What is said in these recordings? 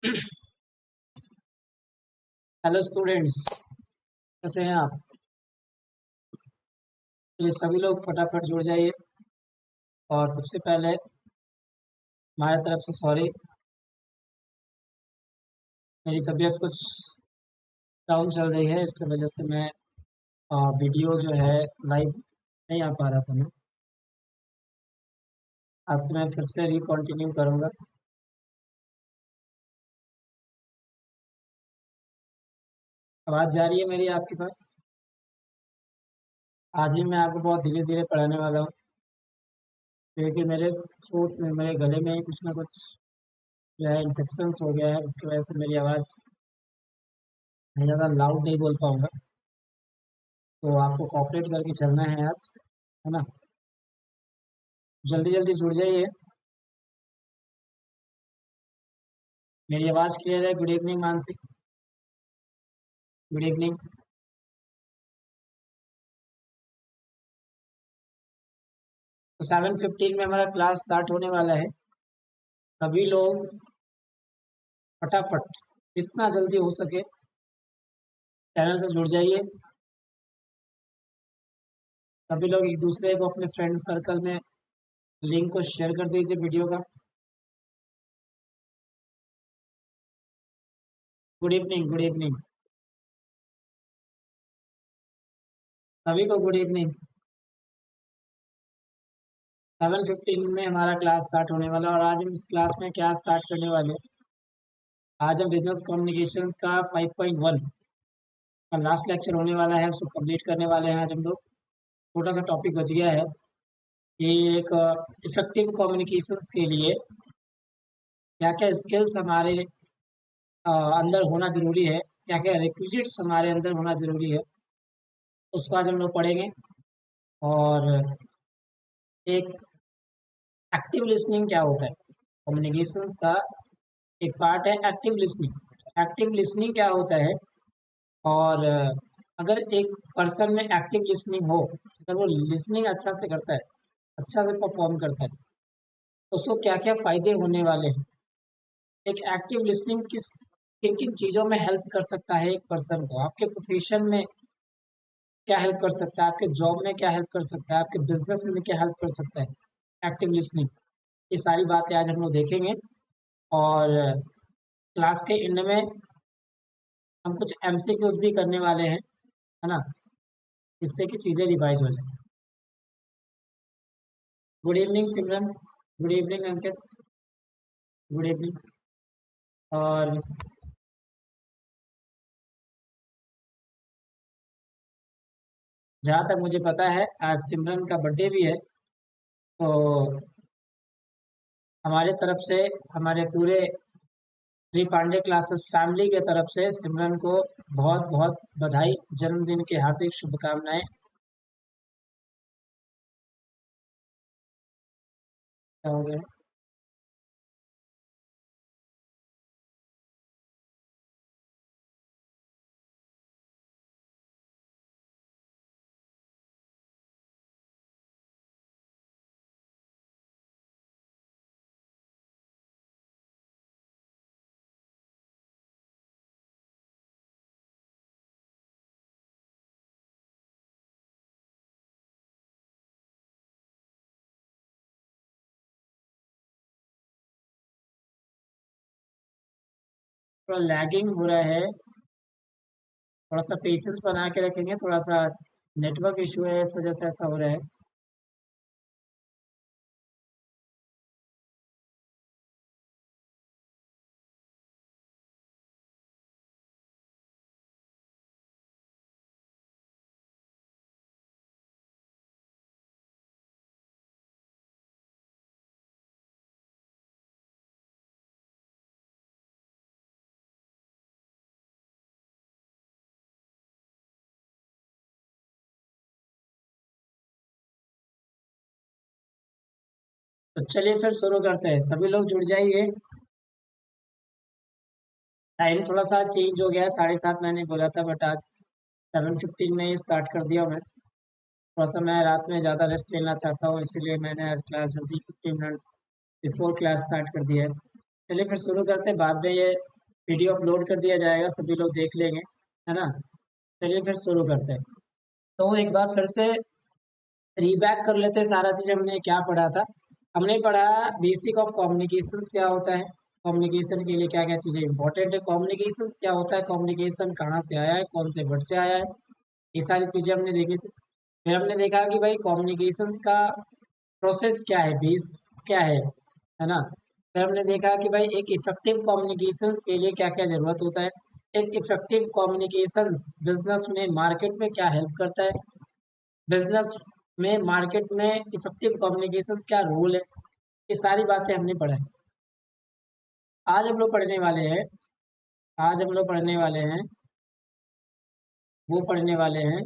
Hello students, कैसे हैं आप? प्लीज सभी लोग फटाफट जुड़ जाइए। और सबसे पहले हमारी तरफ से सॉरी, मेरी तबीयत कुछ डाउन चल रही है, इसकी वजह से मैं वीडियो जो है लाइव नहीं आ पा रहा था। मैं आज से मैं फिर से रिकॉन्टिन्यू करूँगा। आवाज़ जा रही है मेरी आपके पास? आज ही मैं आपको बहुत धीरे धीरे पढ़ाने वाला हूँ, क्योंकि मेरे थ्रोट में, मेरे गले में कुछ ना कुछ जो है इन्फेक्शन हो गया है, जिसकी वजह से मेरी आवाज़ मैं ज़्यादा लाउड नहीं बोल पाऊँगा। तो आपको कॉपरेट करके चलना है आज, है ना? जल्दी जल्दी जुड़ जाइए। मेरी आवाज़ क्लियर है? Good evening Mansi. Good evening. तो 7:15 में हमारा क्लास स्टार्ट होने वाला है। सभी लोग फटाफट जितना जल्दी हो सके चैनल से जुड़ जाइए। सभी लोग एक दूसरे को अपने फ्रेंड सर्कल में लिंक को शेयर कर दीजिए वीडियो का। गुड इवनिंग, गुड इवनिंग सभी को, गुड इवनिंग। 7:15 में हमारा क्लास स्टार्ट होने वाला है, और आज हम इस क्लास में क्या स्टार्ट करने वाले हैं? आज हम बिजनेस कम्युनिकेशंस का 5.1 का लास्ट लेक्चर होने वाला है, उसको कंप्लीट करने वाले हैं आज हम लोग। छोटा सा टॉपिक बच गया है कि एक इफेक्टिव कम्युनिकेशंस के लिए क्या क्या स्किल्स हमारे अंदर होना ज़रूरी है, क्या क्या रिक्विजिट्स हमारे अंदर होना ज़रूरी है, उसको आज हम लोग पढ़ेंगे। और एक एक्टिव लिसनिंग क्या होता है, कम्युनिकेशंस का एक पार्ट है एक्टिव लिसनिंग। एक्टिव लिसनिंग क्या होता है? और अगर एक पर्सन में एक्टिव लिसनिंग हो, अगर वो लिसनिंग अच्छा से करता है, अच्छा से परफॉर्म करता है, तो उसको क्या क्या फ़ायदे होने वाले हैं? एक एक्टिव लिसनिंग किन किन चीज़ों में हेल्प कर सकता है एक पर्सन को? आपके प्रोफेशन में क्या हेल्प कर सकता है, आपके जॉब में क्या हेल्प कर सकता है, आपके बिजनेस में क्या हेल्प कर सकता है एक्टिव लिसनिंग? ये सारी बातें आज हम लोग देखेंगे। और क्लास के एंड में हम कुछ एमसीक्यूज भी करने वाले हैं, है ना, जिससे कि चीज़ें रिवाइज हो जाए। Good evening Simran. Good evening Ankit. Good evening. और जहाँ तक मुझे पता है आज सिमरन का बर्थडे भी है, तो हमारे तरफ से, हमारे पूरे श्री पांडे क्लासेस फैमिली के तरफ से सिमरन को बहुत बहुत बधाई, जन्मदिन की हार्दिक शुभकामनाएं। क्या हो गया? थोड़ा लैगिंग हो रहा है, थोड़ा सा पेशेंस बना के रखेंगे, थोड़ा सा नेटवर्क इशू है, इस वजह से ऐसा हो रहा है। तो चलिए फिर शुरू करते हैं, सभी लोग जुड़ जाइए। टाइम थोड़ा सा चेंज हो गया है, 7:30 मैंने बोला था, बट आज 7:15 में ही स्टार्ट कर दिया मैं। थोड़ा सा मैं रात में ज़्यादा रेस्ट लेना चाहता हूँ, इसीलिए मैंने आज क्लास जल्दी 15 मिनट बिफोर क्लास स्टार्ट कर दिया है। चलिए फिर शुरू करते हैं, बाद में ये वीडियो अपलोड कर दिया जाएगा, सभी लोग देख लेंगे, है ना। चलिए फिर शुरू करते हैं। तो एक बार फिर से रीबैक कर लेते हैं सारा चीज़ हमने क्या पढ़ा था। हमने पढ़ा बेसिक ऑफ कम्युनिकेशन क्या होता है, कम्युनिकेशन के लिए क्या क्या चीज़ें इंपॉर्टेंट है, कम्युनिकेशन क्या होता है, कम्युनिकेशन कहाँ से आया है, कौन से वर्ड से आया है, ये सारी चीज़ें हमने देखी थी। फिर हमने देखा कि भाई कम्युनिकेशन का प्रोसेस क्या है, बेस क्या है ना। फिर हमने देखा कि भाई एक इफेक्टिव कम्युनिकेशन के लिए क्या क्या ज़रूरत होता है, एक इफेक्टिव कम्युनिकेशन बिजनेस में मार्केट में क्या हेल्प करता है, बिजनेस में मार्केट में इफेक्टिव कम्युनिकेशन क्या रोल है, ये सारी बातें हमने पढ़ा है। आज हम लोग पढ़ने वाले हैं, आज हम लोग पढ़ने वाले हैं, वो पढ़ने वाले हैं,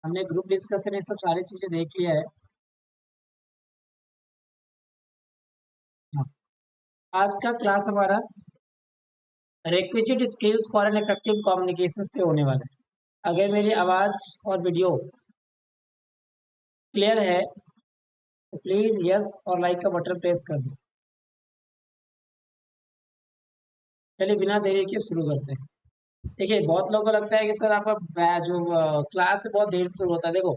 हमने ग्रुप डिस्कशन ये सब सारी चीज़ें देख लिया है। हाँ, आज का क्लास हमारा requisite skills for an effective communication पे होने वाला है। अगर मेरी आवाज़ और वीडियो क्लियर है तो प्लीज़ यस और लाइक का बटन प्रेस कर दो। चलिए बिना देरी के शुरू करते हैं। देखिए बहुत लोगों को लगता है कि सर आपका जो क्लास है बहुत देर से शुरू होता है। देखो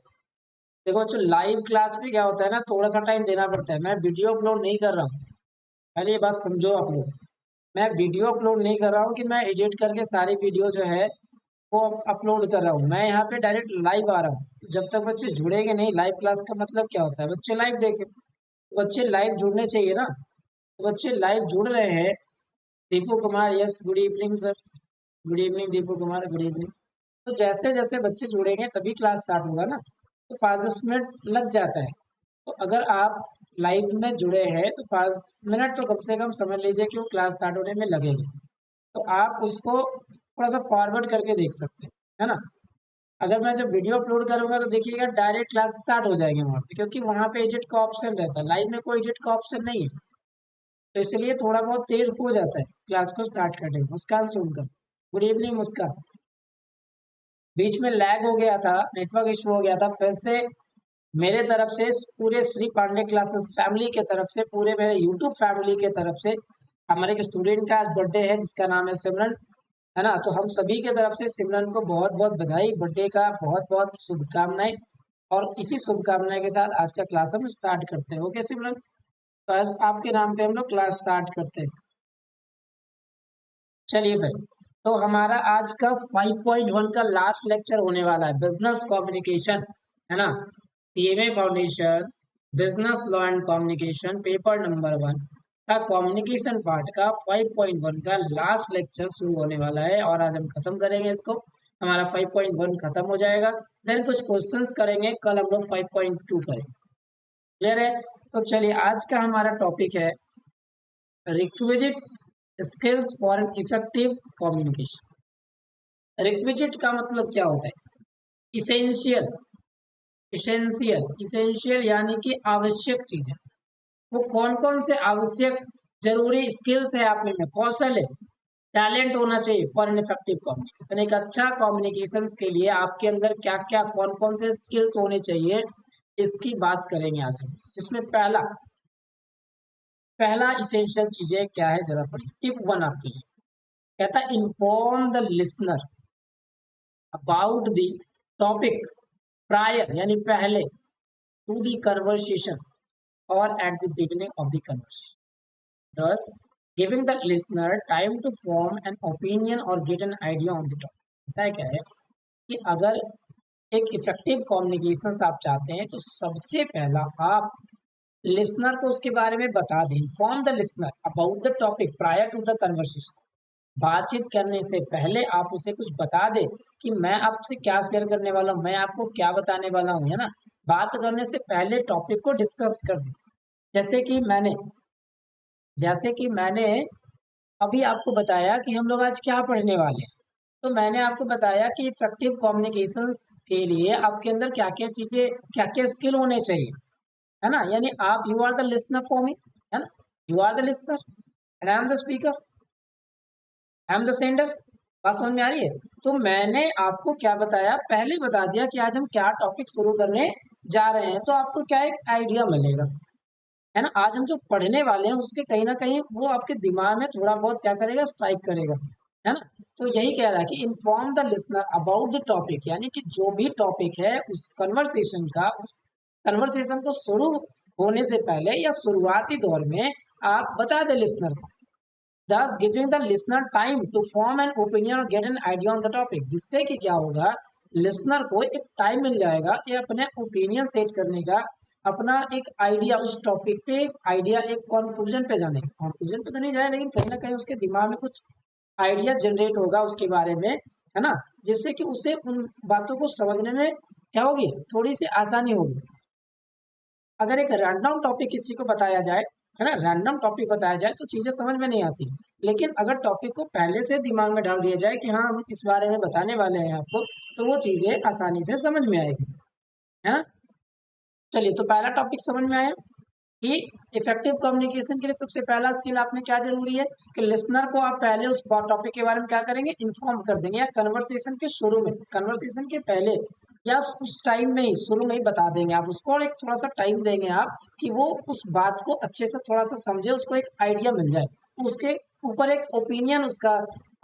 देखो जो लाइव क्लास में क्या होता है ना, थोड़ा सा टाइम देना पड़ता है। मैं वीडियो अपलोड नहीं कर रहा हूँ, पहले ये बात समझो आप लोग। मैं वीडियो अपलोड नहीं कर रहा हूँ कि मैं एडिट करके सारी वीडियो जो है वो अपलोड कर रहा हूँ। मैं यहाँ पे डायरेक्ट लाइव आ रहा हूँ। तो जब तक बच्चे जुड़ेंगे नहीं, लाइव क्लास का मतलब क्या होता है, बच्चे लाइव देखें। बच्चे लाइव जुड़ने चाहिए ना, तो बच्चे लाइव जुड़ रहे हैं। Deepu Kumar, yes good evening sir, good evening Deepu Kumar, good evening. तो जैसे जैसे बच्चे जुड़ेंगे तभी क्लास स्टार्ट होगा ना, तो 5-10 मिनट लग जाता है। तो अगर आप लाइव में जुड़े हैं तो 5 मिनट तो कम से कम समझ लीजिए कि वो क्लास स्टार्ट होने में लगेंगे। तो आप उसको थोड़ा सा फॉरवर्ड करके देख सकते हैं, है ना। अगर मैं जब वीडियो अपलोड करूंगा तो देखिएगा डायरेक्ट क्लास स्टार्ट हो जाएंगे वहाँ पे, क्योंकि वहाँ पे एडिट का ऑप्शन रहता है, लाइव में कोई एडिट का ऑप्शन नहीं है। तो इसलिए थोड़ा बहुत देर हो जाता है क्लास को स्टार्ट करने में। मुस्कान सुनकर, गुड इवनिंग मुस्कान। बीच में लैग हो गया था, नेटवर्क इशू हो गया था। फिर से मेरे तरफ से, पूरे श्री पांडे क्लासेस फैमिली के तरफ से, पूरे मेरे यूट्यूब फैमिली के तरफ से, हमारे एक स्टूडेंट का आज बर्थडे है जिसका नाम है सिमरन, है ना। तो हम सभी के तरफ से सिमरन को बहुत बहुत बधाई, बर्थडे का बहुत बहुत शुभकामनाएं। और इसी शुभकामनाएं के साथ आज का क्लास हम स्टार्ट करते हैं। ओके सिमरन, तो आज आपके नाम पे हम लोग क्लास स्टार्ट करते हैं। चलिए फिर, तो हमारा आज का 5.1 का लास्ट लेक्चर होने वाला है, बिजनेस कम्युनिकेशन, है ना। CMA foundation business law and communication paper number 1 का कम्युनिकेशन पार्ट का 5.1 का लास्ट लेक्चर शुरू होने वाला है, और आज हम खत्म करेंगे इसको। हमारा 5.1 खत्म हो जाएगा, देन कुछ क्वेश्चंस करेंगे, कल हम लोग 5.2 करेंगे। क्लियर है। तो चलिए आज का हमारा टॉपिक है requisite skills for an effective communication. Requisite का मतलब क्या होता है, इसेंशियल, इसेंशियल यानी कि आवश्यक चीजें। वो कौन कौन से आवश्यक जरूरी स्किल्स है आप में, कौशल है, टैलेंट होना चाहिए फॉर एन इफेक्टिव कम्युनिकेशन। एक अच्छा कम्युनिकेशन के लिए आपके अंदर क्या क्या कौन कौन से स्किल्स होने चाहिए, इसकी बात करेंगे आज हम। जिसमें पहला इसेंशियल चीजें क्या है, जरा पढ़िए। टिप 1 आपके लिए कहता है inform the listener about the topic prior यानी पहले, टू द कन्वर्सेशन और at the beginning of the conversation, thus giving the listener time to form an opinion or get an idea on the topic। पता है क्या है कि अगर एक इफेक्टिव कम्युनिकेशन आप चाहते हैं तो सबसे पहला आप लिसनर को उसके बारे में बता दें। Inform the listener about the topic prior to the conversation. बातचीत करने से पहले आप उसे कुछ बता दें कि मैं आपसे क्या शेयर करने वाला हूँ, मैं आपको क्या बताने वाला हूँ, है ना। बात करने से पहले टॉपिक को डिस्कस कर दें। जैसे कि मैंने अभी आपको बताया कि हम लोग आज क्या पढ़ने वाले हैं। तो मैंने आपको बताया कि इफेक्टिव कम्युनिकेशंस के लिए आपके अंदर क्या क्या चीजें, क्या क्या स्किल होने चाहिए, है ना। यानी आप, you are the listener for me, है ना, you are the listener and I am the speaker, I am the sender. बात समझ में आ रही है। तो मैंने आपको क्या बताया, पहले बता दिया कि आज हम क्या टॉपिक शुरू करने जा रहे हैं, तो आपको क्या एक आइडिया मिलेगा, है ना। आज हम जो पढ़ने वाले हैं उसके कहीं ना कहीं वो आपके दिमाग में थोड़ा बहुत क्या करेगा, स्ट्राइक करेगा, है ना। तो यही कह रहा है कि inform the listener about the topic, यानी कि जो भी टॉपिक है उस कन्वर्सेशन का, उस कन्वर्सेशन को शुरू होने से पहले या शुरुआती दौर में आप बता दें लिसनर को, thus giving the listener time to form an opinion or get an idea on the topic, जिससे कि क्या होगा, लिसनर को एक टाइम मिल जाएगा ये अपने ओपिनियन सेट करने का, अपना एक आइडिया उस टॉपिक पे, एक आइडिया, एक कंक्लूजन पे जाने का। कंक्लूजन पे तो नहीं जाए, लेकिन कहीं ना कहीं उसके दिमाग में कुछ आइडिया जनरेट होगा उसके बारे में, है ना, जिससे कि उसे उन बातों को समझने में क्या होगी, थोड़ी सी आसानी होगी। अगर एक रैंडम टॉपिक किसी को बताया जाए, है ना, रैंडम टॉपिक बताया जाए तो चीजें समझ में नहीं आती, लेकिन अगर टॉपिक को पहले से दिमाग में डाल दिया जाए कि हाँ हम इस बारे में बताने वाले हैं आपको, तो वो चीजें आसानी से समझ में आएगी, है ना। चलिए, तो पहला टॉपिक समझ में आया कि इफेक्टिव कम्युनिकेशन के लिए सबसे पहला स्किल आप में क्या जरूरी है कि लिसनर को आप पहले उस टॉपिक के बारे में क्या करेंगे, इन्फॉर्म कर देंगे, या कन्वर्सेशन के शुरू में, कन्वर्सेशन के पहले या उस टाइम में ही, शुरू में ही बता देंगे आप उसको, और एक थोड़ा सा टाइम देंगे आप कि वो उस बात को अच्छे से थोड़ा सा समझे, उसको एक आइडिया मिल जाए, उसके ऊपर एक ओपिनियन उसका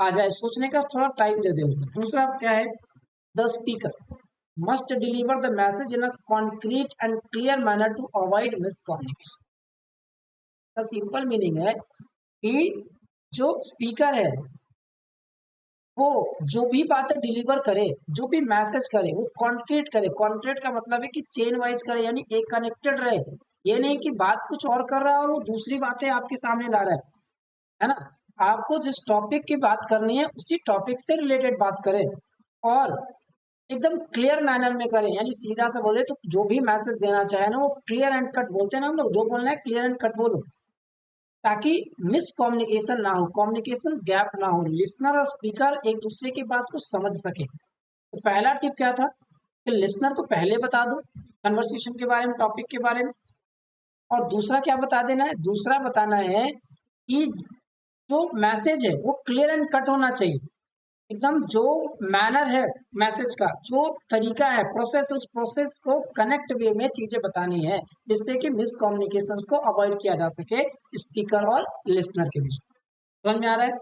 आ जाए, सोचने का थोड़ा टाइम दे दें उसे। दूसरा क्या है, the speaker must deliver the message in a concrete and clear manner to avoid miscommunication। का सिंपल मीनिंग है कि जो स्पीकर है वो जो भी बातें डिलीवर करे, जो भी मैसेज करे, वो कॉन्क्रीट करे। कॉन्क्रीट का मतलब है कि चेन वाइज करे, यानी एक कनेक्टेड रहे। ये नहीं कि बात कुछ और कर रहा है और वो दूसरी बातें आपके सामने ला रहा है ना। आपको जिस टॉपिक की बात करनी है उसी टॉपिक से रिलेटेड बात करें, और एकदम क्लियर मैनर में करें, यानी सीधा सा बोले तो जो भी मैसेज देना चाहे ना वो क्लियर एंड कट बोलते हैं ना हम लोग, जो बोलना है क्लियर एंड कट बोलो, ताकि मिसकम्युनिकेशन ना हो, कम्युनिकेशन गैप ना हो, लिसनर और स्पीकर एक दूसरे की बात को समझ सके। तो पहला टिप क्या था कि लिसनर को पहले बता दो कन्वर्सेशन के बारे में, टॉपिक के बारे में। और दूसरा क्या बता देना है, दूसरा बताना है कि जो मैसेज है वो क्लियर एंड कट होना चाहिए, एकदम जो मैनर है मैसेज का, जो तरीका है, प्रोसेस, उस प्रोसेस को कनेक्ट वे में चीजें बतानी है, जिससे कि मिसकम्युनिकेशन को अवॉइड किया जा सके स्पीकर और लिसनर के बीच। समझ में आ रहा है।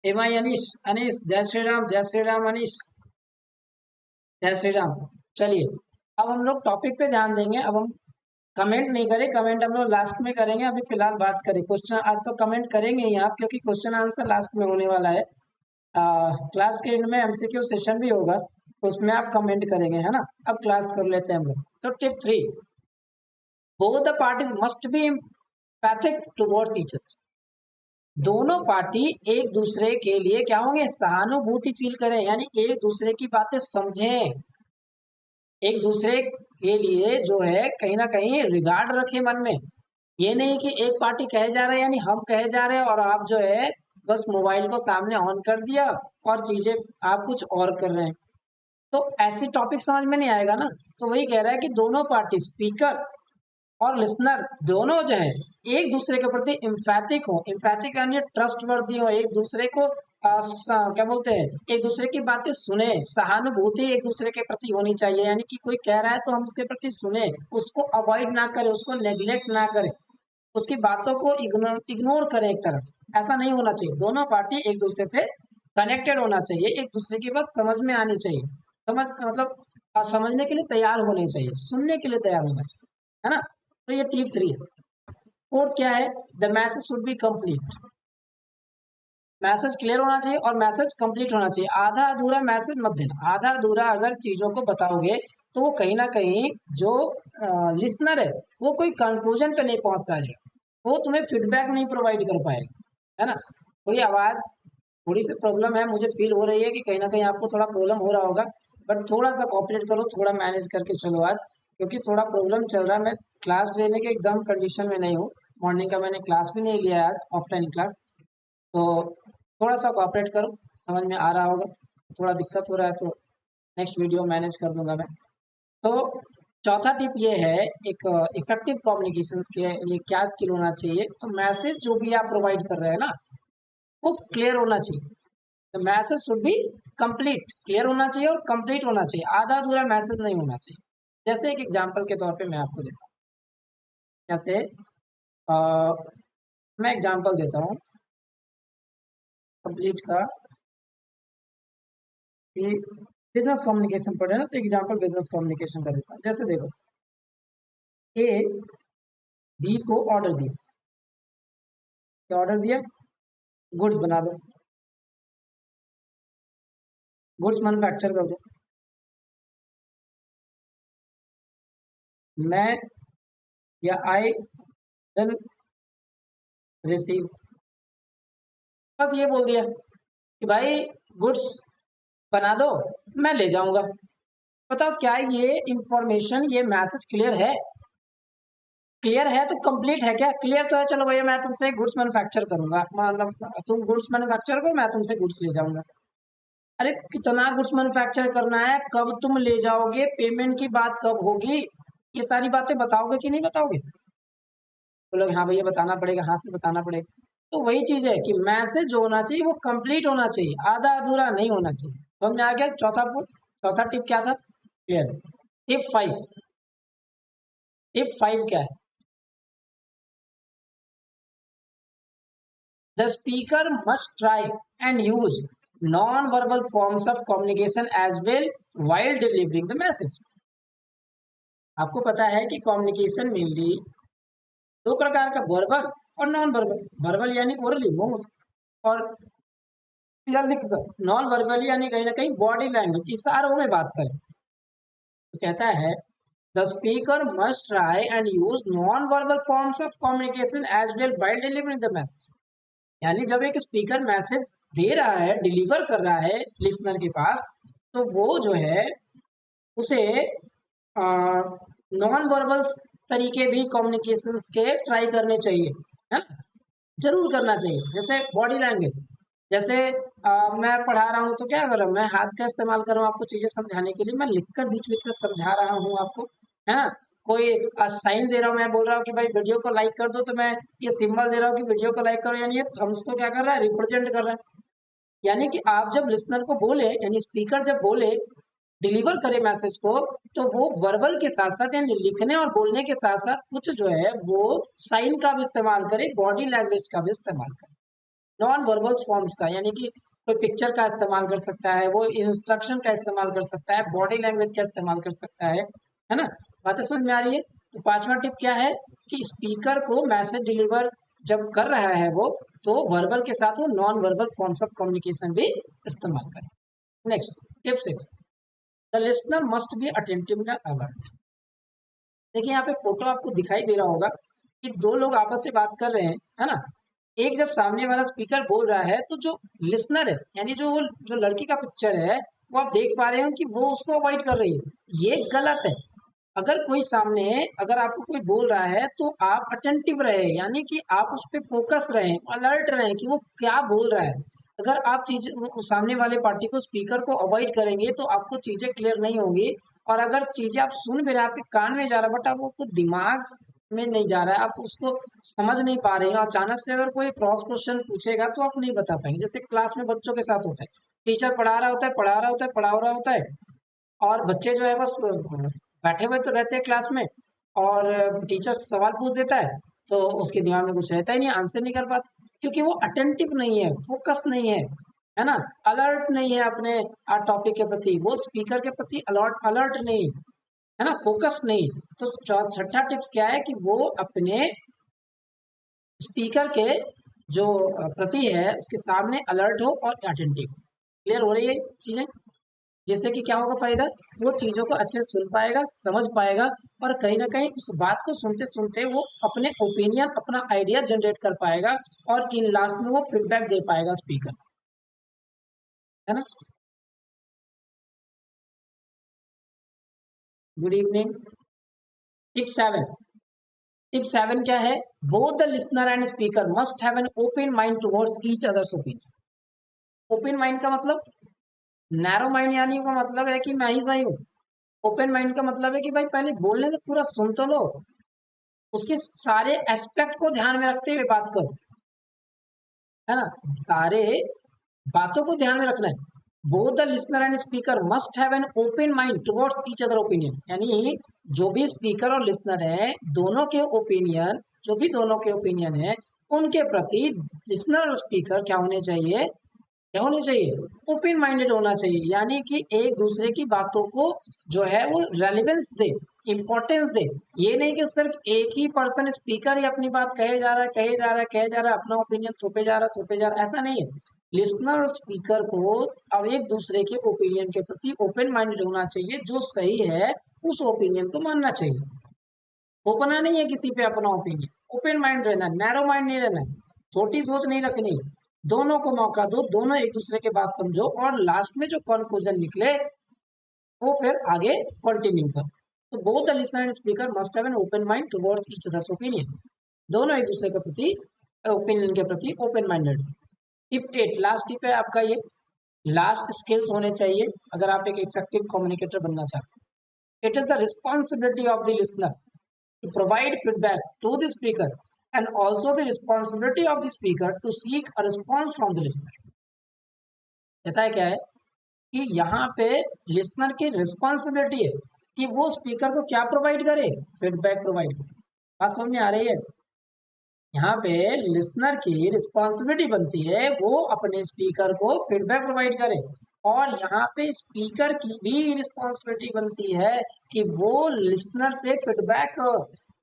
एम आई अनिश, अनिश जय श्री राम, जय श्री राम अनिश, जय श्री राम। चलिए, अब हम लोग टॉपिक पे ध्यान देंगे। अब हम कमेंट नहीं करें, कमेंट हम लोग लास्ट में करेंगे, अभी फिलहाल बात करें क्वेश्चन। आज तो कमेंट करेंगे ही आप, क्योंकि क्वेश्चन आंसर लास्ट में होने वाला है। क्लास के एंड में एमसीक्यू सेशन भी होगा, तो उसमें आप कमेंट करेंगे, है ना। अब क्लास कर लेते हैं हम लोग। तो tip 3, both the parties must be empathic towards each other. दोनों पार्टी एक दूसरे के लिए क्या होंगे, सहानुभूति फील करें, यानी एक दूसरे की बातें समझें, एक दूसरे के लिए जो है कहीं ना कहीं रिगार्ड रखे मन में। ये नहीं कि एक पार्टी कहे जा रहा है, यानी हम कहे जा रहे हैं और आप जो है बस मोबाइल को सामने ऑन कर दिया और चीजें आप कुछ और कर रहे हैं, तो ऐसी टॉपिक समझ में नहीं आएगा ना। तो वही कह रहा है कि दोनों पार्टी, स्पीकर और लिसनर, दोनों जो है एक दूसरे के प्रति इम्फैथिक हो। इम्फैथिक यानी ट्रस्ट वर्दी हो, एक दूसरे को क्या बोलते हैं, एक दूसरे की बातें सुने, सहानुभूति एक दूसरे के प्रति होनी चाहिए, यानी कि कोई कह रहा है तो हम उसके प्रति सुने, उसको अवॉइड ना करें, उसको नेग्लेक्ट ना करें, उसकी बातों को इग्नोर करें एक तरह से। ऐसा नहीं होना चाहिए। दोनों पार्टी एक दूसरे से कनेक्टेड होना चाहिए, एक दूसरे की बात समझ में आनी चाहिए, समझ मतलब समझने के लिए तैयार होने चाहिए, सुनने के लिए तैयार होना चाहिए, है ना। तो ये टिप 3 है। फोर्थ क्या है, the message should be complete. Message clear होना चाहिए और मैसेज कंप्लीट होना चाहिए। आधा अधूरा मैसेज मत देना। आधा अधूरा अगर चीजों को बताओगे तो वो कहीं ना कहीं जो लिसनर है वो कोई कंक्लूजन पे नहीं पहुंच पाएगा, वो तुम्हें फीडबैक नहीं प्रोवाइड कर पाएगा, है ना। थोड़ी आवाज, थोड़ी सी प्रॉब्लम है, मुझे फील हो रही है कि कहीं ना कहीं आपको थोड़ा प्रॉब्लम हो रहा होगा, बट थोड़ा सा कॉपरेट करो, थोड़ा मैनेज करके चलो आज, क्योंकि थोड़ा प्रॉब्लम चल रहा है। मैं क्लास लेने के एकदम कंडीशन में नहीं हूँ, मॉर्निंग का मैंने क्लास भी नहीं लिया है आज, ऑफलाइन क्लास, तो थोड़ा सा कोऑपरेट करो, समझ में आ रहा होगा। थोड़ा दिक्कत हो रहा है तो नेक्स्ट वीडियो मैनेज कर दूंगा मैं। तो चौथा टिप ये है, एक इफेक्टिव कम्युनिकेशन के लिए क्या स्किल होना चाहिए, तो मैसेज जो भी आप प्रोवाइड कर रहे हैं ना वो क्लियर होना चाहिए। The message should be complete, clear होना चाहिए और कंप्लीट होना चाहिए, आधा अधूरा मैसेज नहीं होना चाहिए। जैसे एक एग्जांपल के तौर पे मैं आपको देता हूँ, जैसे मैं एग्जांपल देता हूँ कंप्लीट का कि बिजनेस कम्युनिकेशन पढ़े ना, तो एग्जांपल बिजनेस कम्युनिकेशन का देता हूँ। जैसे देखो, ए बी को ऑर्डर दिया, क्या ऑर्डर दिया? गुड्स बना दो, गुड्स मैन्युफैक्चर कर दो। मैं या आई विल रिसीव, बस ये बोल दिया कि भाई गुड्स बना दो, मैं ले जाऊंगा। बताओ क्या ये इंफॉर्मेशन, ये मैसेज क्लियर है? क्लियर है तो कंप्लीट है क्या? क्लियर तो है, चलो भैया मैं तुमसे गुड्स मैन्युफैक्चर करूंगा, मतलब तुम गुड्स मैन्युफैक्चर करो, मैं तुमसे गुड्स ले जाऊंगा। अरे कितना गुड्स मैन्युफैक्चर करना है, कब तुम ले जाओगे, पेमेंट की बात कब होगी, ये सारी बातें बताओगे कि नहीं बताओगे? तो लोग हाँ भैया बताना पड़ेगा, हाँ से बताना पड़ेगा। तो वही चीज है कि मैसेज जो होना चाहिए वो कंप्लीट होना चाहिए, आधा अधूरा नहीं होना चाहिए। समझ में आ गया? चौथा टिप क्या था? क्लियर। टिप 5 क्या है? The speaker must try and use non verbal forms of communication as well while delivering the message. आपको पता है कि कम्युनिकेशन मेनली दो प्रकार का, वर्बल और नॉन वर्बल। वर्बल यानी ओरली मुंह और या लिख कर, नॉन वर्बल यानी कहीं ना कहीं बॉडी लैंग्वेज, इशारों में बात करें। तो कहता है the speaker must try and use non verbal forms of communication as well while delivering the message. यानी जब एक स्पीकर मैसेज दे रहा है, डिलीवर कर रहा है लिसनर के पास, तो वो जो है उसे नॉन वर्बल तरीके भी कम्युनिकेशंस के ट्राई करने चाहिए, है ना? जरूर करना चाहिए। जैसे बॉडी लैंग्वेज, जैसे मैं पढ़ा रहा हूँ तो क्या कर रहा हूँ, मैं हाथ का इस्तेमाल कर रहा हूँ आपको चीजें समझाने के लिए, मैं लिखकर बीच बीच में समझा रहा हूँ आपको, है ना? कोई साइन दे रहा हूँ, मैं बोल रहा हूँ कि भाई वीडियो को लाइक कर दो, तो मैं ये सिंबल दे रहा हूँ कि वीडियो को लाइक करो, यानी ये थम्स को क्या कर रहा है, रिप्रेजेंट कर रहा है। यानी कि आप जब लिसनर को बोले, यानी स्पीकर जब बोले, डिलीवर करे मैसेज को, तो वो वर्बल के साथ साथ यानी लिखने और बोलने के साथ साथ कुछ जो है वो साइन का भी इस्तेमाल करे, बॉडी लैंग्वेज का भी इस्तेमाल करे, नॉन वर्बल फॉर्म्स का। यानी कि कोई पिक्चर का इस्तेमाल कर सकता है, वो इंस्ट्रक्शन का इस्तेमाल कर सकता है, बॉडी लैंग्वेज का इस्तेमाल कर सकता है ना? बातें समझ में आ रही है? तो पांचवा टिप क्या है कि स्पीकर को मैसेज डिलीवर जब कर रहा है वो, तो वर्बल के साथ वो non verbal forms of communication भी इस्तेमाल करें। Next tip 6, the listener must be attentive and alert. देखिए यहाँ पे फोटो आपको दिखाई दे रहा होगा कि दो लोग आपस में बात कर रहे हैं, है ना? एक जब सामने वाला स्पीकर बोल रहा है तो जो लिसनर है, यानी जो लड़की का पिक्चर है, वो आप देख पा रहे हो कि वो उसको अवॉइड कर रही है। ये गलत है। अगर कोई सामने, अगर आपको कोई बोल रहा है तो आप अटेंटिव रहे, यानी कि आप उस पर फोकस रहें, अलर्ट रहें कि वो क्या बोल रहा है। अगर आप चीज सामने वाले पार्टी को, स्पीकर को अवॉइड करेंगे तो आपको चीजें क्लियर नहीं होंगी। और अगर चीजें आप सुन भी रहे हैं, आपके कान में जा रहा है, बट आप वो दिमाग में नहीं जा रहा है, आप उसको समझ नहीं पा रहे हैं, अचानक से अगर कोई क्रॉस क्वेश्चन पूछेगा तो आप नहीं बता पाएंगे। जैसे क्लास में बच्चों के साथ होता है, टीचर पढ़ा रहा होता है, पढ़ा रहा होता है, और बच्चे जो है बस बैठे हुए तो रहते हैं क्लास में, और टीचर सवाल पूछ देता है तो उसके दिमाग में कुछ रहता ही नहीं, आंसर नहीं कर पाता, क्योंकि वो अटेंटिव नहीं है, फोकस नहीं है ना? अलर्ट नहीं है अपने टॉपिक के प्रति, वो स्पीकर के प्रति अलर्ट अलर्ट नहीं है ना, फोकस नहीं। तो छठा टिप्स क्या है कि वो अपने स्पीकर के जो प्रति है उसके सामने अलर्ट हो और अटेंटिव। क्लियर हो रही है चीजें? जिससे कि क्या होगा फायदा, वो चीजों को अच्छे से सुन पाएगा, समझ पाएगा, और कहीं ना कहीं उस बात को सुनते सुनते वो अपने ओपिनियन, अपना आइडिया जनरेट कर पाएगा, और इन लास्ट में वो फीडबैक दे पाएगा स्पीकर, है ना? Good evening. टिप 7, टिप 7 क्या है? Both the listener and speaker must have an open mind towards each others opinion. Open mind का मतलब, नैरो माइंड यानी का मतलब है कि मैं ही सही हूँ। ओपन माइंड का मतलब है कि भाई पहले बोलने से पूरा सुन तो लो, उसके सारे एस्पेक्ट को ध्यान में रखते हुए बात करो, है ना? सारे बातों को ध्यान में रखना है। Both the listener and speaker must have an open mind towards each other opinion, यानी जो भी स्पीकर और लिसनर है, दोनों के ओपिनियन जो भी दोनों के ओपिनियन है उनके प्रति लिसनर और स्पीकर क्या होने चाहिए, क्या होने चाहिए, ओपन माइंडेड होना चाहिए। यानी कि एक दूसरे की बातों को जो है वो रेलिवेंस दे, इम्पोर्टेंस दे। ये नहीं कि सिर्फ एक ही पर्सन स्पीकर ही अपनी बात कहे जा रहा है, कहे जा रहा है, कहे जा रहा है, अपना ओपिनियन थोपे जा रहा है, थोपे जा रहा है, ऐसा नहीं है। लिसनर और स्पीकर को अब एक दूसरे के ओपिनियन के प्रति ओपन माइंडेड होना चाहिए। जो सही है उस ओपिनियन को मानना चाहिए। थोपना नहीं है किसी पे अपना ओपिनियन, ओपन माइंड रहना, नैरो माइंड नहीं रहना, छोटी सोच नहीं रखनी। दोनों को मौका दो, दोनों एक दूसरे के बात समझो और लास्ट में जो कंक्लूजन निकले वो फिर आगे कंटिन्यू करो। तो both the listener and speaker must have an open mind towards each others opinion. दोनों एक दूसरे के प्रति ओपिनियन के प्रति open minded. Tip 8, last tip है आपका ये। लास्ट स्किल्स होने चाहिए अगर आप एक इफेक्टिव कम्युनिकेटर बनना चाहते हैं। It is the responsibility of the listener to provide feedback to the speaker and also the responsibility of the speaker to seek a response from the listener। कहता है क्या है कि यहाँ पे लिसनर की रिस्पॉन्सिबिलिटी है कि वो स्पीकर को क्या प्रोवाइड करे, फीडबैक प्रोवाइड करे। बात समझ में आ रही है? यहाँ पे लिसनर की रिस्पॉन्सिबिलिटी बनती है वो अपने स्पीकर को फीडबैक प्रोवाइड करे, और यहाँ पे स्पीकर की भी रिस्पॉन्सिबिलिटी बनती है कि वो लिसनर से फीडबैक,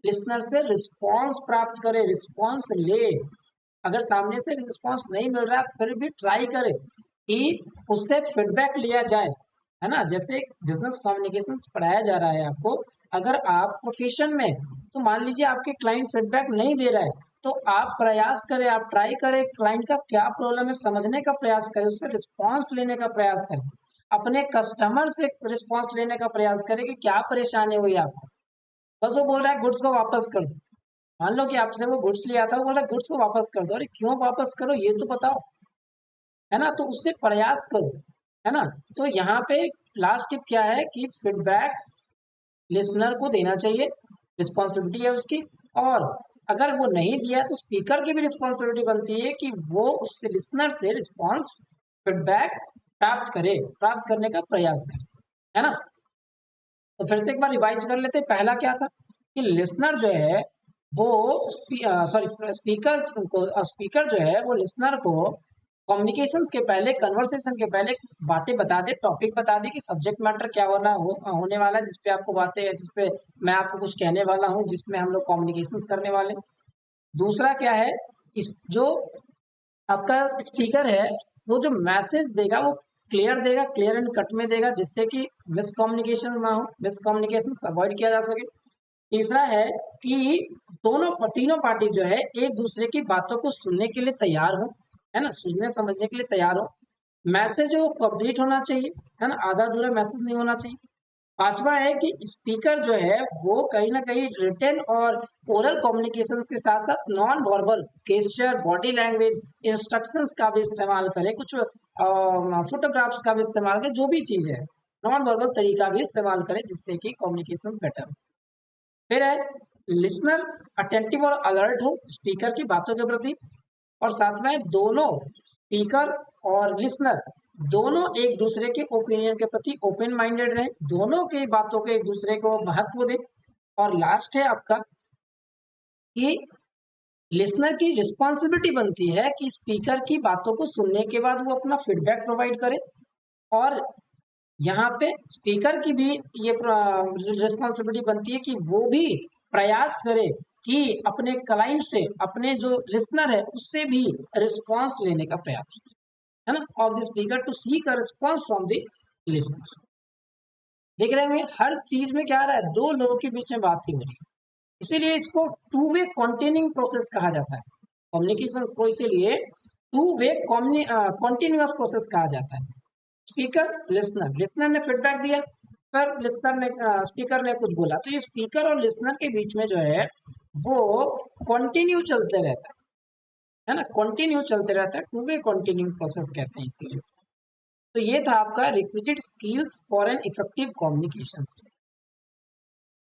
लिसनर से रिस्पॉन्स प्राप्त करे, रिस्पॉन्स ले। अगर सामने से रिस्पॉन्स नहीं मिल रहा फिर भी ट्राई करे कि उससे फीडबैक लिया जाए, है ना। जैसे बिजनेस कम्युनिकेशन पढ़ाया जा रहा है आपको, अगर आप प्रोफेशन में, तो मान लीजिए आपके क्लाइंट फीडबैक नहीं दे रहा है, तो आप प्रयास करें, आप ट्राई करें, क्लाइंट का क्या प्रॉब्लम है समझने का प्रयास करें, उससे रिस्पॉन्स लेने का प्रयास करें, अपने कस्टमर से रिस्पॉन्स लेने का प्रयास करें कि क्या परेशानी हुई आपको। बस वो बोल रहा है गुड्स को वापस कर दो, मान लो कि आपसे वो गुड्स लिया था, वो बोल रहा है गुड्स को वापस कर दो। अरे क्यों वापस करो ये तो बताओ, है ना। तो उससे प्रयास करो, है ना। तो यहाँ पे लास्ट टिप क्या है कि फीडबैक लिसनर को देना चाहिए, रिस्पॉन्सिबिलिटी है उसकी। और अगर वो नहीं दिया तो स्पीकर की भी रिस्पॉन्सिबिलिटी बनती है कि वो उससे लिसनर से रिस्पॉन्स, फीडबैक प्राप्त करे, प्राप्त करने का प्रयास करे, है ना। तो फिर से एक बार रिवाइज कर लेते हैं। पहला क्या था कि लिसनर जो है वो स्पीकर जो है वो लिसनर को कम्युनिकेशंस के पहले, कन्वर्सेशन के पहले बातें बता दे, टॉपिक बता दे कि सब्जेक्ट मैटर क्या होने वाला है, जिसपे आपको बातें, जिसपे मैं आपको कुछ कहने वाला हूँ, जिसमें हम लोग कम्युनिकेशंस करने वाले। दूसरा क्या है, इस जो आपका स्पीकर है वो जो मैसेज देगा वो क्लियर देगा, क्लियर एंड कट में देगा, जिससे कि मिसकम्युनिकेशन ना हो, मिसकम्युनिकेशन अवॉइड किया जा सके। तीसरा है कि तीनों पार्टी जो है एक दूसरे की बातों को सुनने के लिए तैयार हो, है ना, सुनने समझने के लिए तैयार हो। मैसेज वो कंप्लीट होना चाहिए, है ना, आधा अधूरा मैसेज नहीं होना चाहिए। पांचवा है कि स्पीकर जो है वो कहीं ना कहीं रिटन और ओरल कम्युनिकेशन के साथ साथ non verbal gesture, body language, instructions का भी इस्तेमाल करे, कुछ फोटोग्राफ्स का भी इस्तेमाल करे, जो भी चीज है नॉन वर्बल तरीका भी इस्तेमाल करे जिससे कि कम्युनिकेशन बेटर हो। फिर है लिसनर अटेंटिव और अलर्ट हो स्पीकर की बातों के प्रति, और साथ में दोनों स्पीकर और लिसनर दोनों एक दूसरे के ओपिनियन के प्रति ओपन माइंडेड रहे, दोनों की बातों के एक दूसरे को महत्व दे। और लास्ट है आपका कि लिसनर की रिस्पॉन्सिबिलिटी बनती है कि स्पीकर की बातों को सुनने के बाद वो अपना फीडबैक प्रोवाइड करे, और यहाँ पे स्पीकर की भी ये रिस्पॉन्सिबिलिटी बनती है कि वो भी प्रयास करे कि अपने क्लाइंट से, अपने जो लिसनर है उससे भी रिस्पॉन्स लेने का प्रयास, है ना, of the speaker to seek a response from the listener. देख रहे होंगे हर चीज में क्या आ रहा है, दो लोगों के बीच में बात ही हो रही है, इसीलिए इसको टू वे कॉन्टिन्यूइंग प्रोसेस कहा जाता है। कम्युनिकेशन को इसीलिए टू वे कॉन्टिन्यूअस प्रोसेस कहा जाता है। स्पीकर लिसनर, लिसनर ने फीडबैक दिया, फिर लिसनर ने स्पीकर ने कुछ बोला, तो ये स्पीकर और लिसनर के बीच में जो है वो कंटिन्यू चलते रहता है ना, कंटिन्यू चलते रहता है, टू वे कंटिन्यू प्रोसेस कहते हैं इसीलिए। तो ये था आपका requisite skills for an effective communication.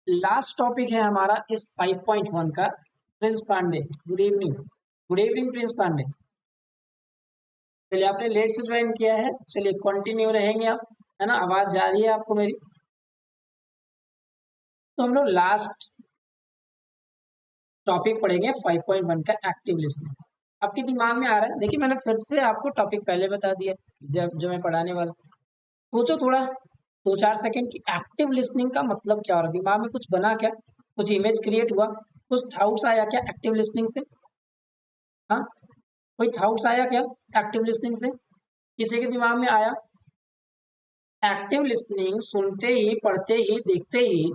Last topic है हमारा इस 5.1 का, Prince Pandey. Good evening, good evening Prince Pandey. चलिए आपने लेट से ज्वाइन किया है, चलिए कंटिन्यू रहेंगे आप, है ना, आवाज जा रही है आपको मेरी। तो हम लोग लास्ट टॉपिक पढ़ेंगे 5.1 का एक्टिव लिसनिंग। आपके दिमाग में आ रहा है? देखिए मैंने फिर से आपको टॉपिक पहले बता दिया जब जो मैं पढ़ाने वाला। सोचो थोड़ा 2-4 सेकंड की एक्टिव लिसनिंग का मतलब क्या हो रहा है? दिमाग में कुछ बना क्या? कुछ इमेज क्रिएट हुआ? कुछ थाउट्स आया क्या एक्टिव लिसनिंग से? हाँ, कोई थाउट्स आया क्या एक्टिव लिसनिंग से? किसी के दिमाग में आया? एक्टिव लिसनिंग सुनते ही, पढ़ते ही, देखते ही,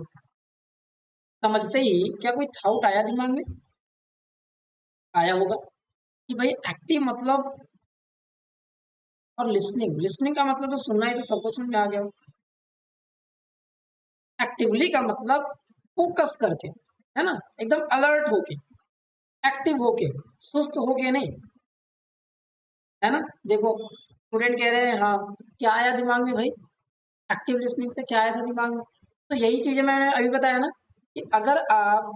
समझते ही क्या कोई थाउट आया दिमाग में? आया होगा कि भाई एक्टिव मतलब, और लिसनिंग, लिसनिंग का मतलब तो सुनना ही, तो सबको समझ में आ गया। एक्टिवली का मतलब फोकस करके, है ना, एकदम अलर्ट होके, एक्टिव होके, सुस्त होके नहीं, है ना। देखो स्टूडेंट कह रहे हैं हाँ, क्या आया दिमाग में भाई? एक्टिव लिसनिंग से क्या आया था दिमाग में? तो यही चीजें मैंने अभी बताया ना कि अगर आप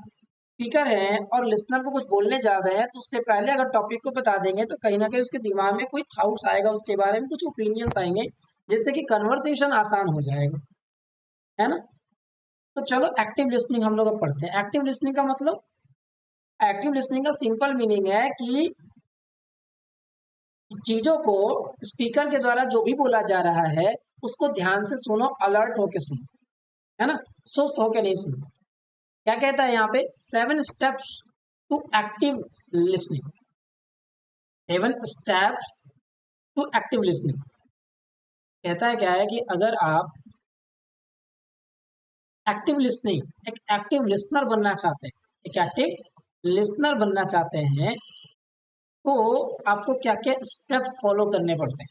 स्पीकर हैं और लिसनर को कुछ बोलने जा रहे हैं तो उससे पहले अगर टॉपिक को बता देंगे तो कहीं ना कहीं उसके दिमाग में कोई थाउट्स आएगा, उसके बारे में कुछ ओपिनियंस आएंगे, जिससे कि कन्वर्सेशन आसान हो जाएगा, है ना। तो चलो एक्टिव लिसनिंग हम लोग अब पढ़ते हैं। एक्टिव लिसनिंग का मतलब, एक्टिव लिसनिंग का सिंपल मीनिंग है कि चीजों को स्पीकर के द्वारा जो भी बोला जा रहा है उसको ध्यान से सुनो, अलर्ट होके सुनो, है ना, सुस्त होके नहीं सुनो। क्या कहता है यहाँ पे? 7 steps to active listening. 7 steps to active listening कहता है क्या है कि अगर आप एक्टिव लिसनिंग, एक एक्टिव लिसनर बनना चाहते हैं, एक एक्टिव लिसनर बनना चाहते हैं तो आपको क्या क्या स्टेप्स फॉलो करने पड़ते हैं।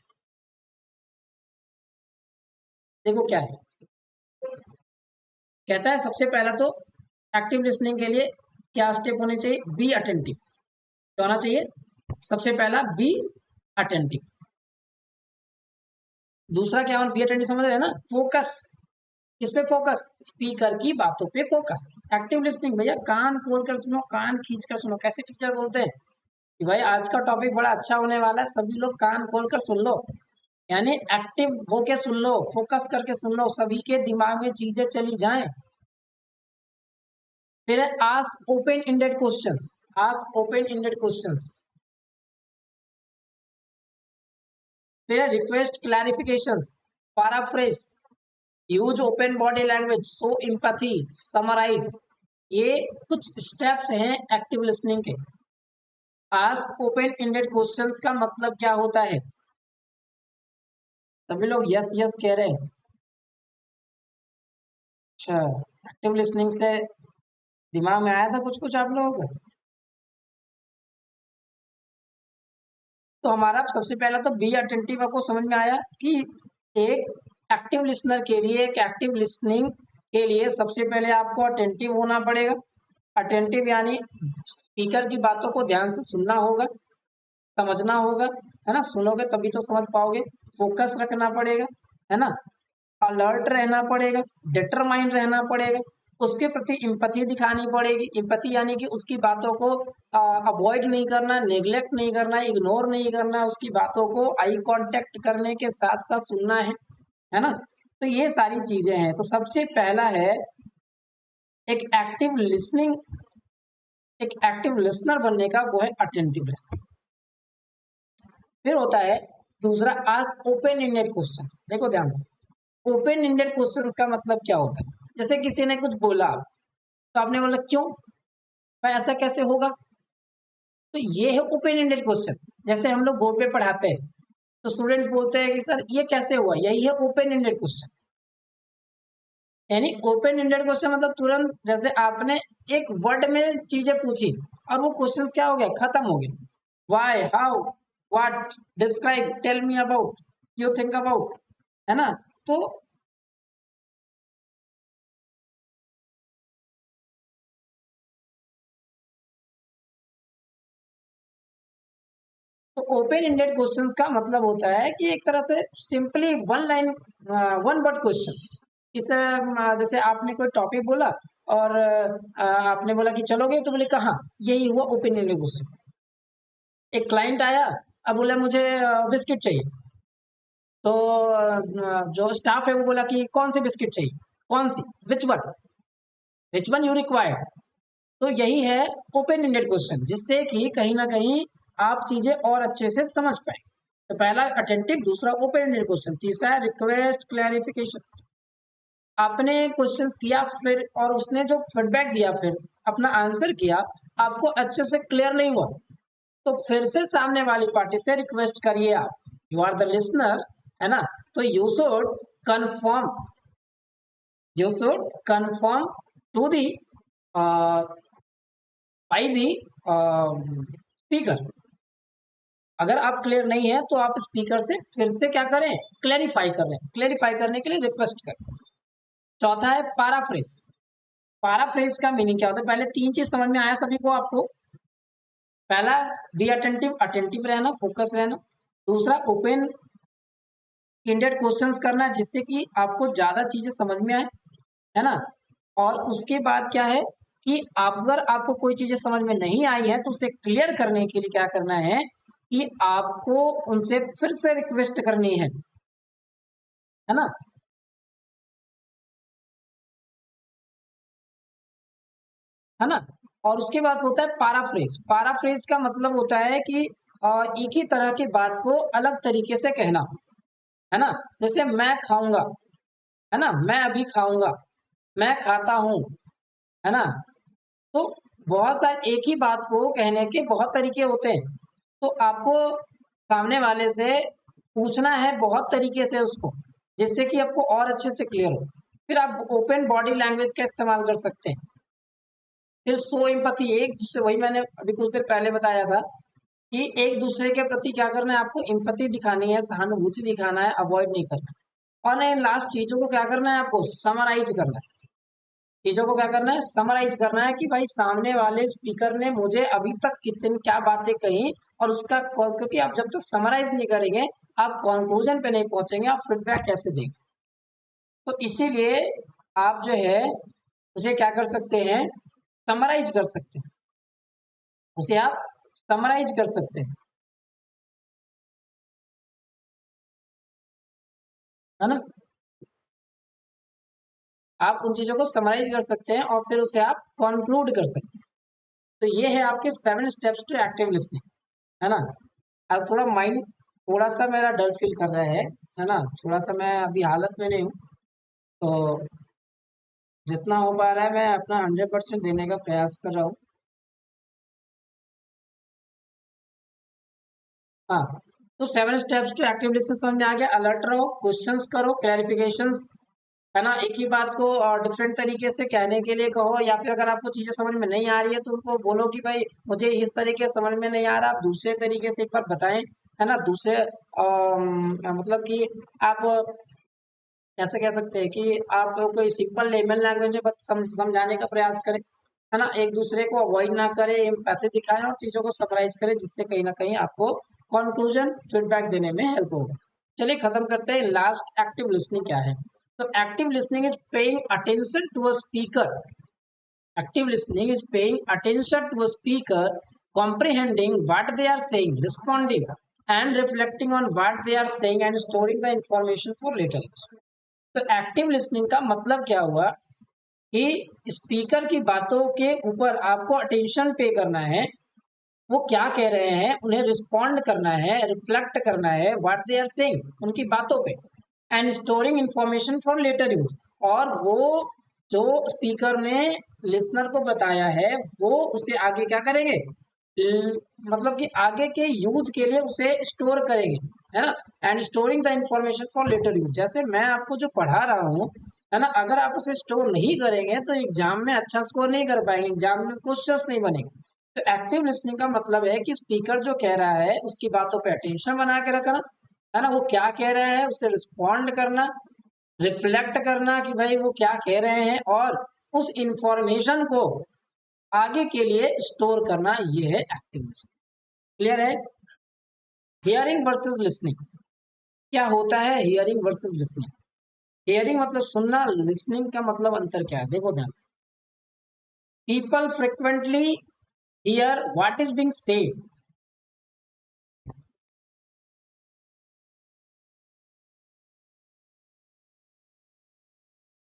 देखो क्या है, कहता है सबसे पहला तो एक्टिव लिसनिंग के लिए क्या स्टेप होने चाहिए? Be attentive. क्या होना चाहिए? सबसे पहला बी अटेंटिव। दूसरा क्या होना? बी अटेंटिव समझ रहे हैं ना? फोकस। किस पे फोकस? स्पीकर की बातों पे फोकस। एक्टिव लिसनिंग भैया कान खोल कर सुनो, कान खींच कर सुनो। कैसे टीचर बोलते हैं कि भाई आज का टॉपिक बड़ा अच्छा होने वाला है, सभी लोग कान खोल कर सुन लो, यानी एक्टिव होके सुन लो, फोकस करके सुन लो, सभी के दिमाग में चीजें चली जाएं। फिर है ask open ended questions. Ask open ended questions. फिर है request clarifications, paraphrase, use open body language, show empathy, summarize. ये कुछ स्टेप्स हैं एक्टिव लिसनिंग के। आस्क ओपन एंडेड क्वेश्चंस का मतलब क्या होता है? सभी लोग यस यस कह रहे हैं। अच्छा, एक्टिव लिसनिंग से दिमाग में आया था कुछ कुछ आप लोगों को? तो हमारा सबसे पहला तो बी अटेंटिव आपको समझ में आया कि एक एक्टिव लिसनर के लिए, एक एक्टिव लिसनिंग के लिए सबसे पहले आपको अटेंटिव होना पड़ेगा। अटेंटिव यानी स्पीकर की बातों को ध्यान से सुनना होगा, समझना होगा, है ना। सुनोगे तभी तो समझ पाओगे। फोकस रखना पड़ेगा, है ना। अलर्ट रहना पड़ेगा, डिटरमाइन रहना पड़ेगा, उसके प्रति इम्पैथी दिखानी पड़ेगी। इम्पैथी यानी कि उसकी बातों को अवॉइड नहीं करना, नेग्लेक्ट नहीं करना, इग्नोर नहीं करना, उसकी बातों को आई कांटेक्ट करने के साथ साथ सुनना है ना। तो ये सारी चीजें हैं। तो सबसे पहला है एक एक्टिव लिसनिंग, एक एक्टिव लिसनर बनने का, वो है अटेंटिव। फिर होता है दूसरा आस्क ओपन एंडेड क्वेश्चंस। देखो ध्यान से, ओपन एंडेड क्वेश्चंस का मतलब क्या होता है? जैसे किसी ने कुछ बोला तो आपने बोला क्यों भाई, ऐसा कैसे होगा? तो ये है ओपन एंडेड क्वेश्चन। जैसे हम लोग बोर्ड पे पढ़ाते हैं तो स्टूडेंट्स बोलते हैं कि सर ये कैसे हुआ, यही है ओपन एंडेड क्वेश्चन। यानी ओपन एंडेड क्वेश्चन मतलब तुरंत, जैसे आपने एक वर्ड में चीजें पूछी और वो क्वेश्चंस क्या हो गया, खत्म हो गए। Why, how, what, describe, tell me about, you think about, है ना। तो तो ओपन एंडेड क्वेश्चंस का मतलब होता है कि एक तरह से simply one line, one word question. इस जैसे आपने कोई टॉपिक बोला और आपने बोला कि चलोगे, तो बोले कहाँ, यही हुआ ओपन एंडेड क्वेश्चन। एक क्लाइंट आया, अब बोला मुझे बिस्किट चाहिए, तो जो स्टाफ है वो बोला कि कौन सी बिस्किट चाहिए, कौन सी, which one, which one you require, तो यही है ओपन एंडेड क्वेश्चन, जिससे कि कहीं ना कहीं आप चीजें और अच्छे से समझ पाए। तो पहला अटेंटिव, दूसरा ओपन एंडेड क्वेश्चन, तीसरा है रिक्वेस्ट क्लैरिफिकेशन। आपने क्वेश्चंस किया फिर और उसने जो फीडबैक दिया, फिर अपना आंसर किया, आपको अच्छे से क्लियर नहीं हुआ, तो फिर से सामने वाली पार्टी से रिक्वेस्ट करिए। आप, यू आर द लिसनर, है ना, तो confirm you should confirm to the by the speaker. अगर आप क्लियर नहीं है तो आप स्पीकर से फिर से क्या करें, क्लेरिफाई कर लें, क्लेरिफाई करने के लिए रिक्वेस्ट करें। चौथा है पैराफ्रेज। पैराफ्रेज का मीनिंग क्या होता है? पहले तीन चीज समझ में आया सभी को आपको? पहला, बी अटेंटिव, अटेंटिव रहना, फोकस रहना। दूसरा, ओपन एंडेड क्वेश्चंस करना, जिससे कि आपको ज्यादा चीजें समझ में आए, है ना। और उसके बाद क्या है कि अगर आपको कोई चीजें समझ में नहीं आई है तो उसे क्लियर करने के लिए क्या करना है कि आपको उनसे फिर से रिक्वेस्ट करनी है ना। है ना। और उसके बाद होता है पैराफ्रेज। पैराफ्रेज का मतलब होता है कि एक ही तरह की बात को अलग तरीके से कहना, है ना। जैसे मैं खाऊंगा, है ना, मैं अभी खाऊंगा, मैं खाता हूं, है ना। तो बहुत सारे एक ही बात को कहने के बहुत तरीके होते हैं, तो आपको सामने वाले से पूछना है बहुत तरीके से उसको, जिससे कि आपको और अच्छे से क्लियर हो। फिर आप ओपन बॉडी लैंग्वेज का इस्तेमाल कर सकते हैं। फिर सो एम्पैथी, एक दूसरे, वही मैंने अभी कुछ देर पहले बताया था कि एक दूसरे के प्रति क्या करना है, आपको एम्पैथी दिखानी है, सहानुभूति दिखाना है, अवॉइड नहीं करना। और नहीं, लास्ट चीजों को क्या करना है, आपको समराइज करना है। चीजों को क्या करना है, समराइज करना है कि भाई सामने वाले स्पीकर ने मुझे अभी तक कितनी क्या बातें कही, और उसका क्योंकि आप जब तक समराइज नहीं करेंगे आप कंक्लूजन पे नहीं पहुंचेंगे, आप फीडबैक कैसे देंगे। तो इसीलिए आप जो है उसे क्या कर सकते हैं, समराइज कर सकते हैं, उसे आप समराइज कर सकते हैं, है ना। आप उन चीजों को समराइज कर सकते हैं और फिर उसे आप कंक्लूड कर सकते हैं। तो ये है आपके 7 स्टेप्स टू एक्टिव लिसनिंग, है ना। आज थोड़ा माइंड, थोड़ा सा मेरा डर फील कर रहा है ना, थोड़ा सा मैं अभी हालत में नहीं हूँ, तो जितना हो पा रहा है मैं अपना 100% देने का प्रयास कर रहा हूँ। हाँ, तो 7 स्टेप्स टू एक्टिव लिसनिंग समझ में आ गया। अलर्ट रहो, क्वेश्चंस करो, क्लैरिफिकेशंस, है ना, एक ही बात को डिफरेंट तरीके से कहने के लिए कहो, या फिर अगर आपको चीजें समझ में नहीं आ रही है तो उनको बोलो कि भाई मुझे इस तरीके से समझ में नहीं आ रहा, आप दूसरे तरीके से एक बार बताएं, है ना। दूसरे मतलब कि आप ऐसे कह सकते हैं कि आप कोई सिंपल लेमन लैंग्वेज में समझाने का प्रयास करें, है ना। एक दूसरे को अवॉइड ना करें, एम्पैथी दिखाएं और चीजों को समराइज करें, जिससे कहीं ना कहीं आपको कंक्लूजन फीडबैक देने में हेल्प होगा। चलिए खत्म करते हैं। लास्ट, एक्टिव लिसनिंग क्या है? तो active listening is paying attention to a speaker. Active listening is paying attention to a speaker, comprehending what they are saying, responding and reflecting on what they are saying and storing the information for later use. तो active listening का मतलब क्या हुआ कि speaker की बातों के ऊपर आपको अटेंशन पे करना है, वो क्या कह रहे हैं उन्हें रिस्पॉन्ड करना है, रिफ्लेक्ट करना है व्हाट दे आर सेइंग उनकी बातों पे, and storing information for later use. और वो जो स्पीकर ने लिसनर को बताया है वो उसे आगे क्या करेंगे, मतलब कि आगे के यूज के लिए उसे स्टोर करेंगे, है ना। And storing the information for later use, जैसे मैं आपको जो पढ़ा रहा हूँ, है ना, अगर आप उसे स्टोर नहीं करेंगे तो एग्जाम में अच्छा स्कोर नहीं कर पाएंगे, एग्जाम में क्वेश्चंस नहीं बनेंगे। तो एक्टिव लिसनिंग का मतलब है कि स्पीकर जो कह रहा है उसकी बातों पे अटेंशन बना के रखना, है ना, वो क्या कह रहे हैं उसे रिस्पॉन्ड करना, रिफ्लेक्ट करना कि भाई वो क्या कह रहे हैं, और उस इंफॉर्मेशन को आगे के लिए स्टोर करना, ये है एक्टिव लिसनिंग। क्लियर है? हियरिंग वर्सेस लिसनिंग, क्या होता है हियरिंग वर्सेस लिसनिंग? हियरिंग मतलब सुनना, लिसनिंग का मतलब अंतर क्या है, देखो ध्यान से। People frequently here what is being said.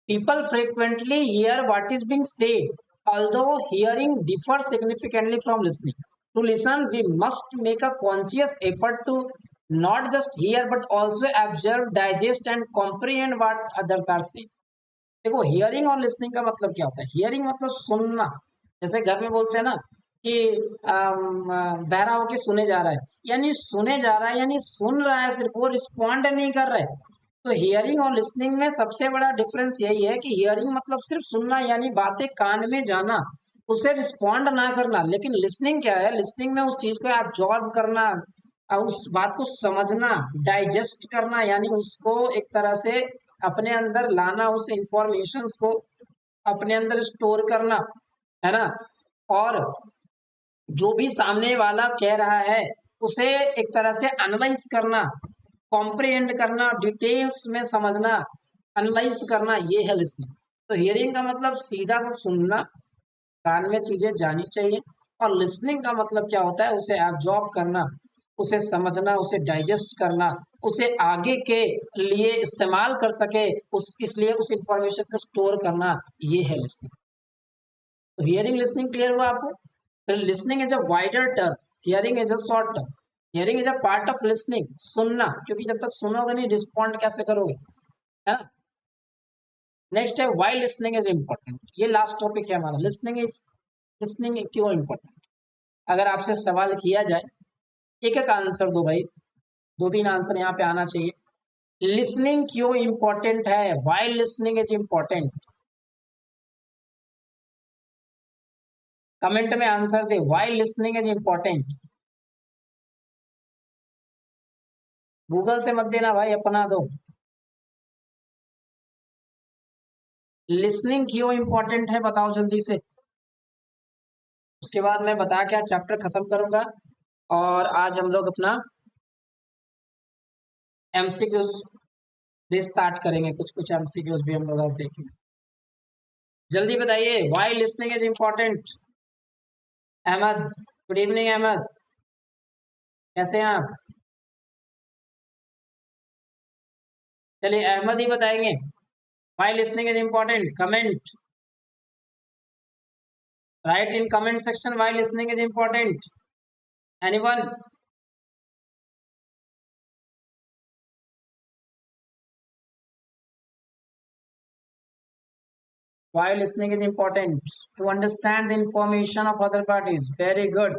People frequently hear what is being said although hearing differs significantly from listening. To listen, we must make a conscious effort to not just hear but also observe, digest and comprehend what others are saying. देखो hearing और listening का मतलब क्या होता है? Hearing मतलब सुनना, जैसे घर में बोलते हैं ना कि बहरा होके सुने जा रहा है, यानी सुने जा रहा है यानी सुन रहा है, सिर्फ वो रिस्पॉन्ड नहीं कर रहा है। तो हियरिंग और लिसनिंग में सबसे बड़ा डिफरेंस यही है कि हियरिंग मतलब सिर्फ सुनना यानी बातें कान में जाना, उसे रिस्पॉन्ड ना करना। लेकिन लिसनिंग क्या है? लिसनिंग में उस चीज को एब्जॉर्ब करना और उस बात को समझना, डाइजेस्ट करना, यानी उसको एक तरह से अपने अंदर लाना, उस इंफॉर्मेशन को अपने अंदर स्टोर करना, है ना। और जो भी सामने वाला कह रहा है उसे एक तरह से एनालाइज करना, कॉम्प्रिहेंड करना, डिटेल्स में समझना, एनालाइज करना, ये है लिसनिंग। तो हियरिंग का मतलब सीधा सा सुनना, कान में चीजें जानी चाहिए। और लिसनिंग का मतलब क्या होता है? उसे एब्जॉर्ब करना, उसे समझना, उसे डाइजेस्ट करना, उसे आगे के लिए इस्तेमाल कर सके, उस इसलिए उस इंफॉर्मेशन को स्टोर करना, ये है लिसनिंग। तो हियरिंग लिसनिंग क्लियर हुआ आपको? तो listening is a wider term, hearing is a short term. Hearing is a part of listening, सुनना, क्योंकि जब तक सुनोगे नहीं रिस्पॉन्ड कैसे करोगे, है ना। नेक्स्ट है व्हाई लिसनिंग इज इम्पोर्टेंट। ये लास्ट टॉपिक है हमारा, लिसनिंग क्यों इम्पोर्टेंट। अगर आपसे सवाल किया जाए, एक एक आंसर दो भाई, दो तीन आंसर यहाँ पे आना चाहिए। लिसनिंग क्यों इम्पोर्टेंट है? Why listening is important. Comment में आंसर दे, why listening is important. Google से मत देना भाई, अपना दो। लिसनिंग क्यों इम्पोर्टेंट है बताओ जल्दी से। उसके बाद मैं बता के चैप्टर खत्म करूंगा और आज हम लोग अपना एमसीक्यूज भी स्टार्ट करेंगे। कुछ कुछ एमसीक्यूज भी हम लोग आज देखेंगे। जल्दी बताइए, why listening is important. Ahmad, good evening Ahmad, कैसे हैं आप? चलिए अहमद ही बताएंगे why listening is important. Comment, write in comment section why listening is important. Anyone? Why listening is important? To understand the information of other parties. Very good.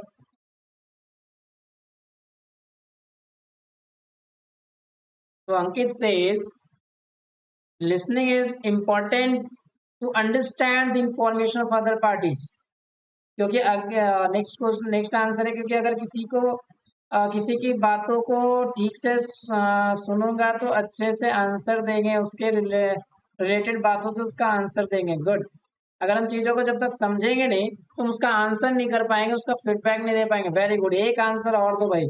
So Ankit says, listening is important to understand the information of other parties. क्योंकि next answer है, क्योंकि अगर किसी को किसी की बातों को ठीक से सुनूंगा तो अच्छे से आंसर देंगे, उसके रिलेटेड बातों से उसका आंसर देंगे। गुड। अगर हम चीजों को जब तक समझेंगे नहीं तो हम उसका आंसर नहीं कर पाएंगे, उसका फीडबैक नहीं दे पाएंगे। Very good. एक आंसर और दो भाई,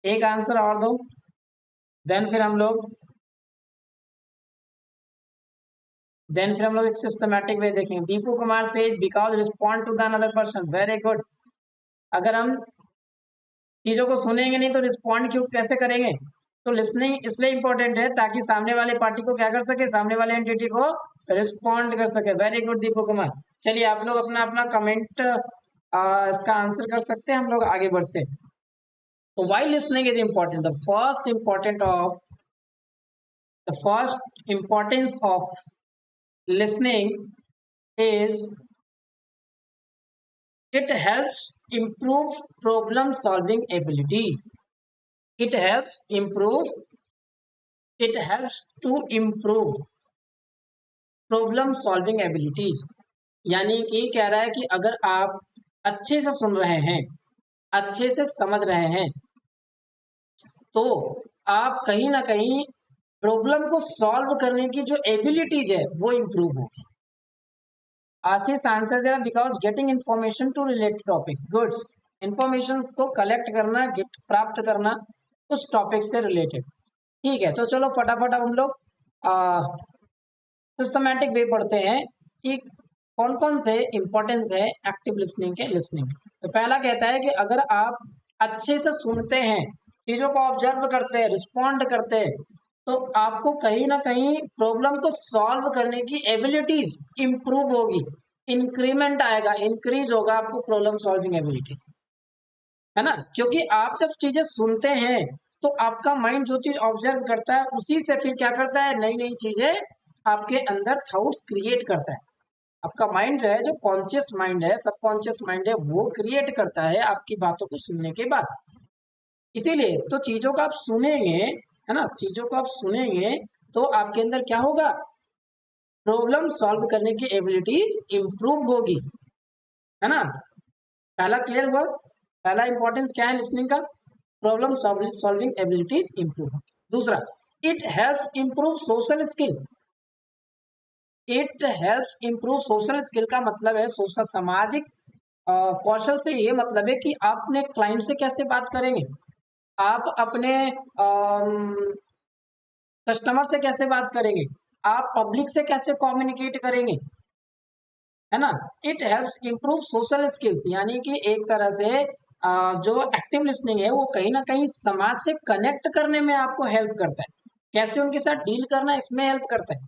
एक आंसर और दो, देन फिर हम लोग एक सिस्टमैटिक वे देखेंगे। दीपू कुमार से because respond to the another person. Very good. अगर हम चीजों को सुनेंगे नहीं तो रिस्पॉन्ड क्यों कैसे करेंगे? तो लिसनिंग इसलिए इंपॉर्टेंट है ताकि सामने वाले पार्टी को क्या कर सके, सामने वाले एंटिटी को रिस्पॉन्ड कर सके। Very good Deepu Kumar. चलिए आप लोग अपना अपना कमेंट इसका आंसर कर सकते हैं, हम लोग आगे बढ़ते हैं। तो why listening is important? The first importance of listening is it helps improve problem solving abilities. It helps improve, it helps to improve problem solving abilities. यानी कि कह रहा है कि अगर आप अच्छे से सुन रहे हैं, अच्छे से समझ रहे हैं, तो आप कहीं ना कहीं प्रॉब्लम को सॉल्व करने की जो एबिलिटीज है वो इंप्रूव होगी। आशीष आंसर दे रहा because getting information to related topics. Goods, information को कलेक्ट करना, प्राप्त करना उस टॉपिक से रिलेटेड। ठीक है, तो चलो फटाफट अब हम लोग सिस्टमैटिक वे पढ़ते हैं कि कौन कौन से इंपॉर्टेंस है एक्टिव लिसनिंग के। लिसनिंग तो पहला कहता है कि अगर आप अच्छे से सुनते हैं, चीजों को ऑब्जर्व करते हैं, रिस्पॉन्ड करते हैं, तो आपको कहीं ना कहीं प्रॉब्लम को सॉल्व करने की एबिलिटीज इंप्रूव होगी, इंक्रीमेंट आएगा, इंक्रीज होगा आपको प्रॉब्लम सॉल्विंग एबिलिटीज, है ना। क्योंकि आप जब चीजें सुनते हैं तो आपका माइंड जो चीज ऑब्जर्व करता है उसी से फिर क्या करता है, नई नई चीजें आपके अंदर थॉट्स क्रिएट करता है। आपका माइंड जो है, जो कॉन्शियस माइंड है, सबकॉन्शियस माइंड है, वो क्रिएट करता है आपकी बातों को सुनने के बाद। इसीलिए तो चीजों को आप सुनेंगे, है ना, चीजों को आप सुनेंगे तो आपके अंदर क्या होगा, प्रॉब्लम सॉल्व करने की एबिलिटीज इंप्रूव होगी, है ना। पहला क्लियर हुआ, पहला इंपॉर्टेंस क्या है लिसनिंग का, प्रॉब्लम सॉल्विंग एबिलिटीज इंप्रूव। दूसरा, it helps improve social skill. It helps improve social skill का मतलब है सोशल सामाजिक कौशल से ये मतलब है कि आप अपने क्लाइंट से कैसे बात करेंगे, आप अपने कस्टमर से कैसे बात करेंगे, आप पब्लिक से कैसे कम्युनिकेट करेंगे, है ना। It helps improve social skills, यानी कि एक तरह से जो एक्टिव लिसनिंग है वो कहीं ना कहीं समाज से कनेक्ट करने में आपको हेल्प करता है, कैसे उनके साथ डील करना इसमें हेल्प करता है।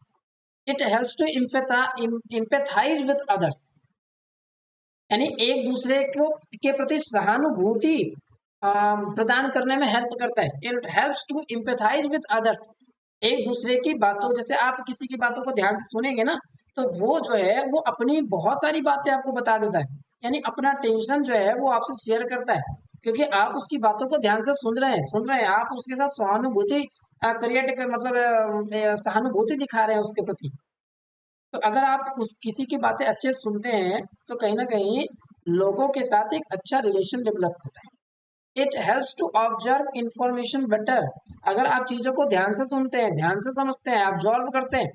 It helps to empathize with others, यानी एक दूसरे को के प्रति सहानुभूति प्रदान करने में हेल्प करता है। It helps to empathize with others, एक दूसरे की बातों, जैसे आप किसी की बातों को ध्यान से सुनेंगे ना तो वो जो है वो अपनी बहुत सारी बातें आपको बता देता है, यानी अपना टेंशन जो है वो आपसे शेयर करता है, क्योंकि आप उसकी बातों को ध्यान से सुन रहे हैं, आप उसके साथ सहानुभूति क्रिएट कर मतलब सहानुभूति दिखा रहे हैं उसके प्रति। तो अगर आप उस किसी की बातें अच्छे से सुनते हैं तो कहीं ना कहीं लोगों के साथ एक अच्छा रिलेशन डेवलप होता है। It helps to observe information better, अगर आप चीजों को ध्यान से सुनते हैं, ध्यान से समझते हैं, ऑब्जर्व करते हैं,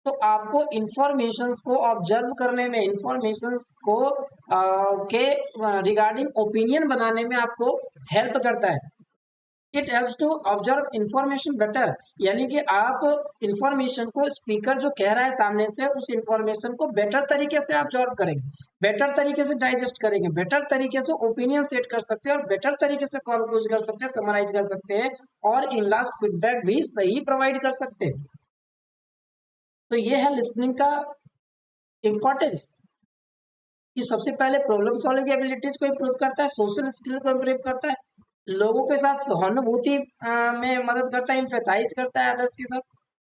तो आपको इंफॉर्मेशंस को ऑब्जर्व करने में, इंफॉर्मेशंस को के रिगार्डिंग ओपिनियन बनाने में आपको हेल्प करता है। It helps to observe information better, यानी कि आप इंफॉर्मेशन को, स्पीकर जो कह रहा है सामने से, उस इंफॉर्मेशन को बेटर तरीके से ऑब्जर्व करेंगे, बेटर तरीके से डाइजेस्ट करेंगे, बेटर तरीके से ओपिनियन सेट कर सकते हैं और बेटर तरीके से कंक्लूज कर सकते हैं, समराइज कर सकते हैं और इन लास्ट फीडबैक भी सही प्रोवाइड कर सकते हैं। तो ये है लिसनिंग का इम्पोर्टेंस, कि सबसे पहले प्रॉब्लम सॉल्विंग एबिलिटीज को इम्प्रूव करता है, सोशल स्किल को इम्प्रूव करता है, लोगों के साथ सहानुभूति में मदद करता है, इम्फेथाइज करता है अदर्स के साथ,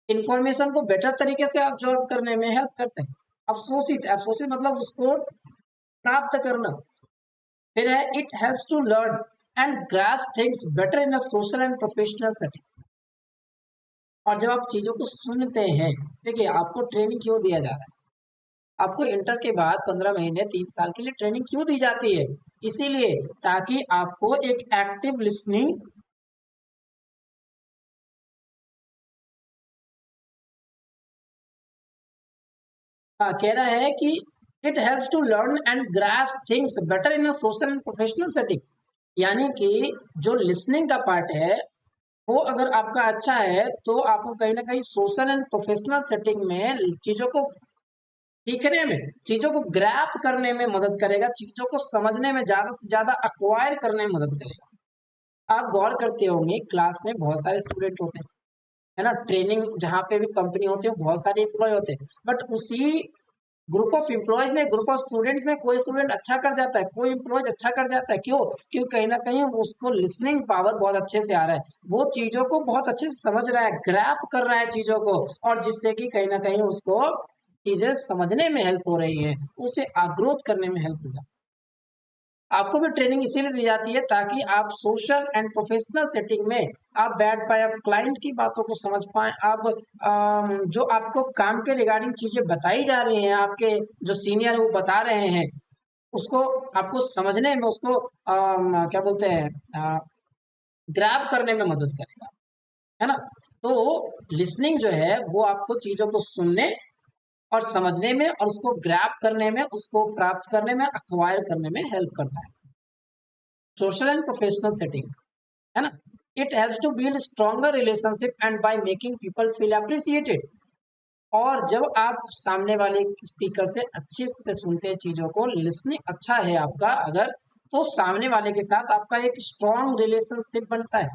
इंफॉर्मेशन को बेटर तरीके से ऑब्जर्व करने में हेल्प करते हैं। अवशोषित, अवशोषित मतलब उसको प्राप्त करना। फिर है it helps to learn and grasp things better in a social and professional setting. और जब आप चीजों को सुनते हैं, देखिए आपको ट्रेनिंग क्यों दिया जा रहा है, आपको इंटर के बाद 15 महीने 3 साल के लिए ट्रेनिंग क्यों दी जाती है, इसीलिए ताकि आपको एक एक्टिव लिसनिंग कह रहा है कि it helps to learn and grasp things better in a social and professional setting, यानी कि जो लिसनिंग का पार्ट है वो अगर आपका अच्छा है तो आपको कहीं ना कहीं सोशल एंड प्रोफेशनल सेटिंग में चीजों को सीखने में, चीजों को ग्रैप करने में मदद करेगा, चीजों को समझने में, ज्यादा से ज्यादा अक्वायर करने में मदद करेगा। आप गौर करते होंगे क्लास में बहुत सारे स्टूडेंट होते हैं, है ना, ट्रेनिंग जहाँ पे भी कंपनी होती है बहुत सारे एम्प्लॉय होते हैं, बट उसी ग्रुप ऑफ एम्प्लॉयज में, ग्रुप ऑफ स्टूडेंट्स में कोई स्टूडेंट अच्छा कर जाता है, कोई एम्प्लॉयज अच्छा कर जाता है, क्यों, क्योंकि कहीं ना कहीं उसको लिसनिंग पावर बहुत अच्छे से आ रहा है, वो चीजों को बहुत अच्छे से समझ रहा है, ग्रैप कर रहा है चीजों को, और जिससे कि कहीं ना कहीं उसको चीजें समझने में हेल्प हो रही है, उसे ग्रोथ करने में हेल्प होगा। आपको भी ट्रेनिंग इसीलिए दी जाती है ताकि आप सोशल एंड प्रोफेशनल सेटिंग में आप बैठ पाए, आप क्लाइंट की बातों को समझ पाए, आप जो आपको काम के रिगार्डिंग चीजें बताई जा रही हैं, आपके जो सीनियर वो बता रहे हैं, उसको आपको समझने में, उसको क्या बोलते हैं, ग्रैब करने में मदद करेगा, है ना। तो लिसनिंग जो है वो आपको चीजों को सुनने और समझने में और उसको ग्रैब करने में, उसको प्राप्त करने में, अक्वायर करने में हेल्प करता है। सोशल एंड प्रोफेशनल सेटिंग, है ना। It helps to build stronger relationship and by making people feel appreciated. और जब आप सामने वाले स्पीकर से अच्छे से सुनते हैं चीजों को, लिसनिंग अच्छा है आपका अगर, तो सामने वाले के साथ आपका एक स्ट्रॉन्ग रिलेशनशिप बनता है,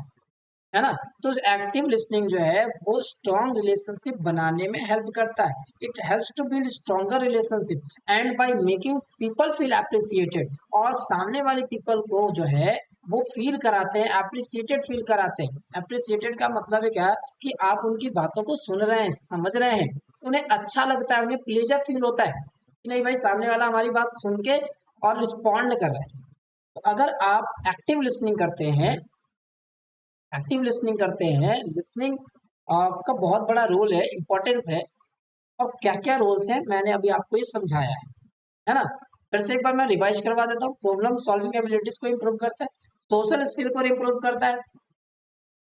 है ना। तो एक्टिव लिसनिंग जो है वो स्ट्रॉन्ग रिलेशनशिप बनाने में हेल्प करता है। It helps to build stronger relationship and by making people feel appreciated, और सामने वाले पीपल को जो है वो फील कराते हैं, अप्रिसिएटेड फील कराते हैं। अप्रिसिएटेड का मतलब है क्या, कि आप उनकी बातों को सुन रहे हैं, समझ रहे हैं, उन्हें अच्छा लगता है, उन्हें प्लेजर फील होता है कि नहीं भाई सामने वाला हमारी बात सुन के और रिस्पॉन्ड कर रहा है। तो अगर आप एक्टिव लिसनिंग करते हैं, लिसनिंग का बहुत बड़ा रोल है, इम्पोर्टेंस है। और क्या क्या रोल्स हैं मैंने अभी आपको ये समझाया है ना। फिर से एक बार मैं रिवाइज करवा देता हूँ। प्रॉब्लम सॉल्विंग एबिलिटीज को इम्प्रूव करता है, सोशल स्किल को इम्प्रूव करता है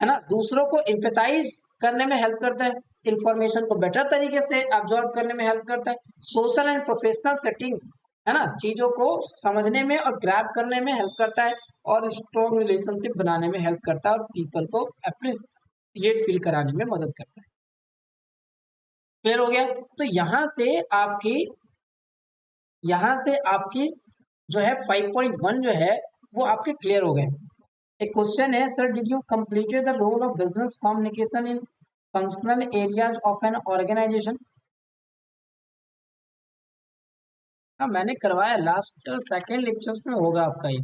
ना, दूसरों को इम्पैथाइज करने में हेल्प करता है, इंफॉर्मेशन को बेटर तरीके से अब्जॉर्ब करने में हेल्प करता है, सोशल एंड प्रोफेशनल सेटिंग, है ना, चीजों को समझने में और ग्रैब करने में हेल्प करता है, और स्ट्रॉन्ग रिलेशनशिप बनाने में हेल्प करता है, और पीपल को अप्रिशिएट फील कराने में मदद करता है। क्लियर हो गया। तो यहाँ से आपकी जो है 5.1 जो है वो आपके क्लियर हो गए। एक क्वेश्चन है, sir did you completed the role of business communication in functional areas of an organization. हाँ मैंने करवाया, लास्ट सेकेंड लेक्चर्स में होगा आपका ये।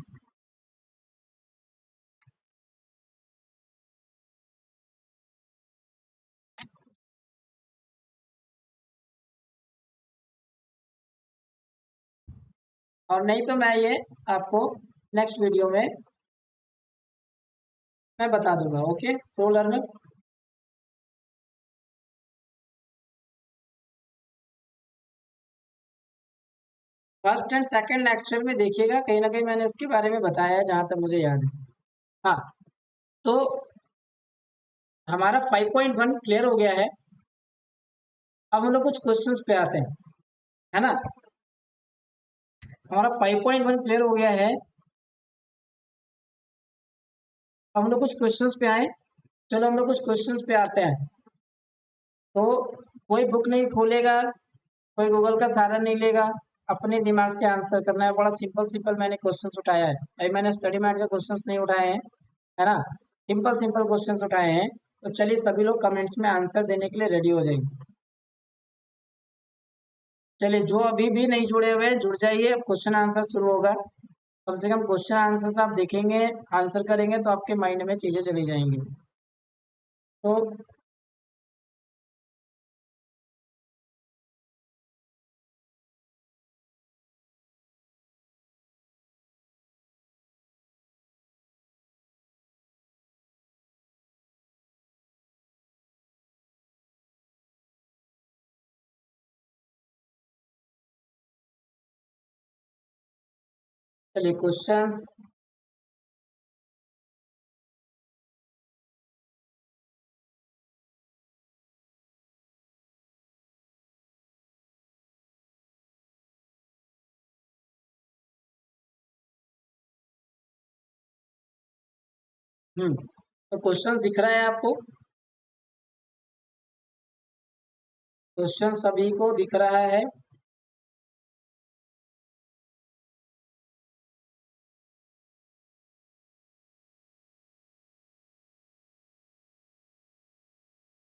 और नहीं तो मैं ये आपको नेक्स्ट वीडियो में मैं बता दूंगा। Okay pro learner. First and second lecture में देखिएगा, कहीं ना कहीं मैंने इसके बारे में बताया है जहां तक मुझे याद है। हाँ तो हमारा 5.1 क्लियर हो गया है। अब हम लोग कुछ क्वेश्चंस पे आते हैं, है ना। हमारा 5.1 क्लियर हो गया है। अब हम लोग कुछ क्वेश्चंस पे आए। चलो हम लोग कुछ क्वेश्चंस पे आते हैं। तो कोई बुक नहीं खोलेगा, कोई गूगल का सहारा नहीं लेगा, अपने दिमाग से आंसर करना है। बड़ा सिंपल सिंपल मैंने क्वेश्चंस उठाया है भाई, मैंने स्टडी मैट के क्वेश्चंस नहीं उठाए हैं, है ना। सिंपल सिंपल क्वेश्चंस उठाए हैं। तो चलिए सभी लोग कमेंट्स में आंसर देने के लिए रेडी हो जाएंगे। चलिए जो अभी भी नहीं जुड़े हुए हैं, जुड़ जाइए, अब क्वेश्चन आंसर शुरू होगा। कम से कम क्वेश्चन आंसर आप देखेंगे, आंसर करेंगे तो आपके माइंड में चीजें चली जाएंगी। तो चलिए क्वेश्चंस। तो क्वेश्चन दिख रहा है आपको, क्वेश्चन सभी को दिख रहा है।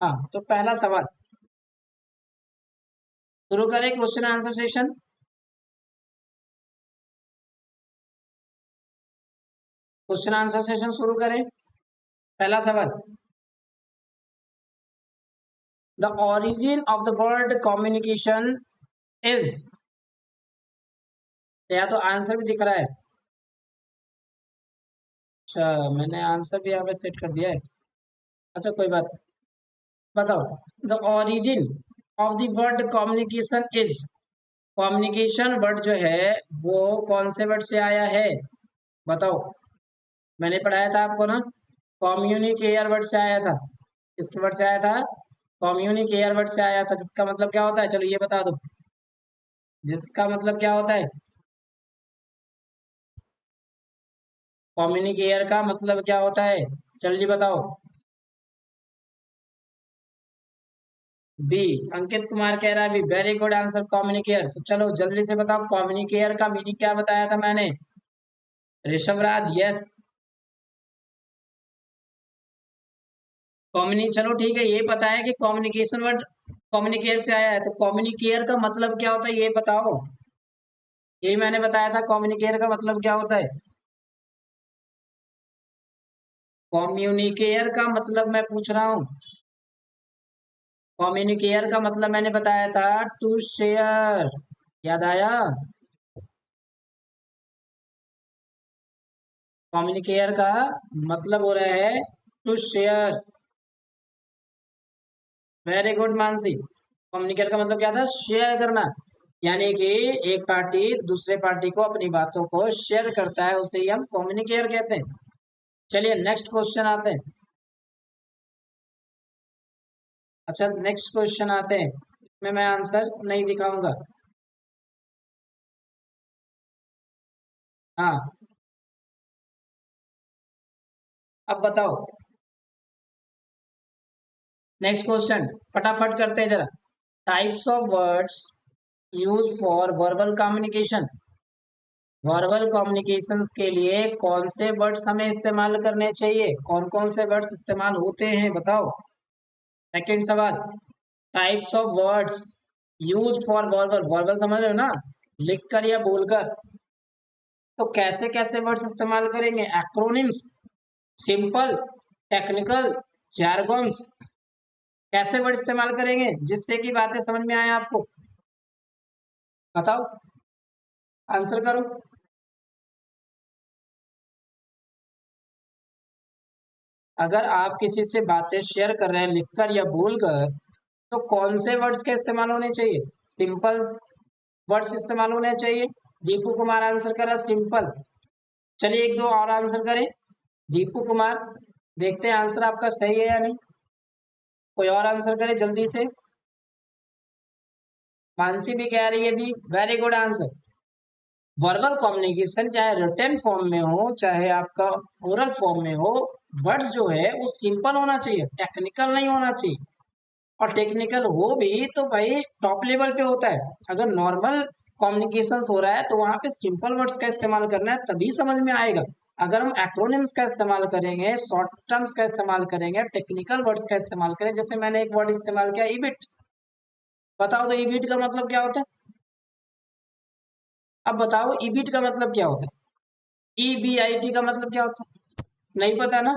हाँ तो पहला सवाल शुरू करें, question answer session. Question answer session शुरू करें। पहला सवाल, the origin of the word communication is. या तो आंसर भी दिख रहा है। अच्छा मैंने आंसर भी यहाँ पे सेट कर दिया है। अच्छा कोई बात नहीं। बताओ, the origin of the word communication is. Communication word जो है वो कौन से वर्ड से आया है, बताओ। मैंने पढ़ाया था आपको ना, कम्युनिकेयर वर्ड से आया था। किस वर्ड से आया था, कम्युनिकेयर वर्ड से आया था, जिसका मतलब क्या होता है, चलो ये बता दो, जिसका मतलब क्या होता है। कम्युनिकेयर का मतलब क्या होता है, जल्दी बताओ। बी। अंकित कुमार कह रहा है बी, वेरी गुड आंसर कम्युनिकेयर। तो चलो जल्दी से बताओ कम्युनिकेयर का मीनिंग क्या बताया था मैंने। ऋषभ राज यस। चलो ठीक है, ये पता है कि कम्युनिकेशन वर्ड कम्युनिकेयर से आया है, तो कम्युनिकेयर का मतलब क्या होता है ये बताओ। यही मैंने बताया था, कम्युनिकेयर का मतलब क्या होता है। कम्युनिकेयर का मतलब मैं पूछ रहा हूँ। कम्युनिकेयर का मतलब मैंने बताया था टू शेयर। याद आया। कम्युनिकेयर का मतलब हो रहा है to share. Very good Mansi. Communicate का मतलब क्या था, शेयर करना। यानी कि एक पार्टी दूसरे पार्टी को अपनी बातों को शेयर करता है, उसे ही हम कम्युनिकेटर कहते हैं। चलिए नेक्स्ट क्वेश्चन आते हैं। अच्छा नेक्स्ट क्वेश्चन आते हैं, इसमें मैं आंसर नहीं दिखाऊंगा। हाँ, अब बताओ नेक्स्ट क्वेश्चन, फटाफट करते हैं जरा। Types of words use for verbal communication. Verbal communications के लिए कौन से वर्ड्स हमें इस्तेमाल करने चाहिए, कौन कौन से वर्ड्स इस्तेमाल होते हैं बताओ। सेकंड सवाल, types of words use for verbal. Verbal समझ रहे हो ना, लिखकर या बोलकर। तो कैसे कैसे वर्ड्स इस्तेमाल करेंगे, एक्रोनिम्स, सिंपल, टेक्निकल, जार्गन्स। कैसे वर्ड इस्तेमाल करेंगे जिससे कि बातें समझ में आए आपको, बताओ, आंसर करो। अगर आप किसी से बातें शेयर कर रहे हैं लिखकर या बोलकर, तो कौन से वर्ड्स के इस्तेमाल होने चाहिए, सिंपल वर्ड्स इस्तेमाल होने चाहिए। दीपू कुमार आंसर करा सिंपल। चलिए एक दो और आंसर करें। दीपू कुमार, देखते हैं आंसर आपका सही है या नहीं। कोई और आंसर करे जल्दी से। मानसी भी कह रही है भी, very good answer. Verbal communication चाहे रिटन फॉर्म में हो चाहे आपका ओरल फॉर्म में हो, वर्ड्स जो है वो सिंपल होना चाहिए, टेक्निकल नहीं होना चाहिए। और टेक्निकल हो भी तो भाई टॉप लेवल पे होता है। अगर नॉर्मल कम्युनिकेशन हो रहा है तो वहां पे सिंपल वर्ड्स का इस्तेमाल करना है, तभी समझ में आएगा। अगर हम एक्रोनिम्स का इस्तेमाल करेंगे, शॉर्ट टर्म्स का इस्तेमाल करेंगे, टेक्निकल वर्ड्स का इस्तेमाल करें, जैसे मैंने एक वर्ड इस्तेमाल किया ईबिट। बताओ तो ईबिट का मतलब क्या होता है। अब बताओ ईबिट का मतलब क्या होता है, EBIT का मतलब क्या होता है, नहीं पता ना।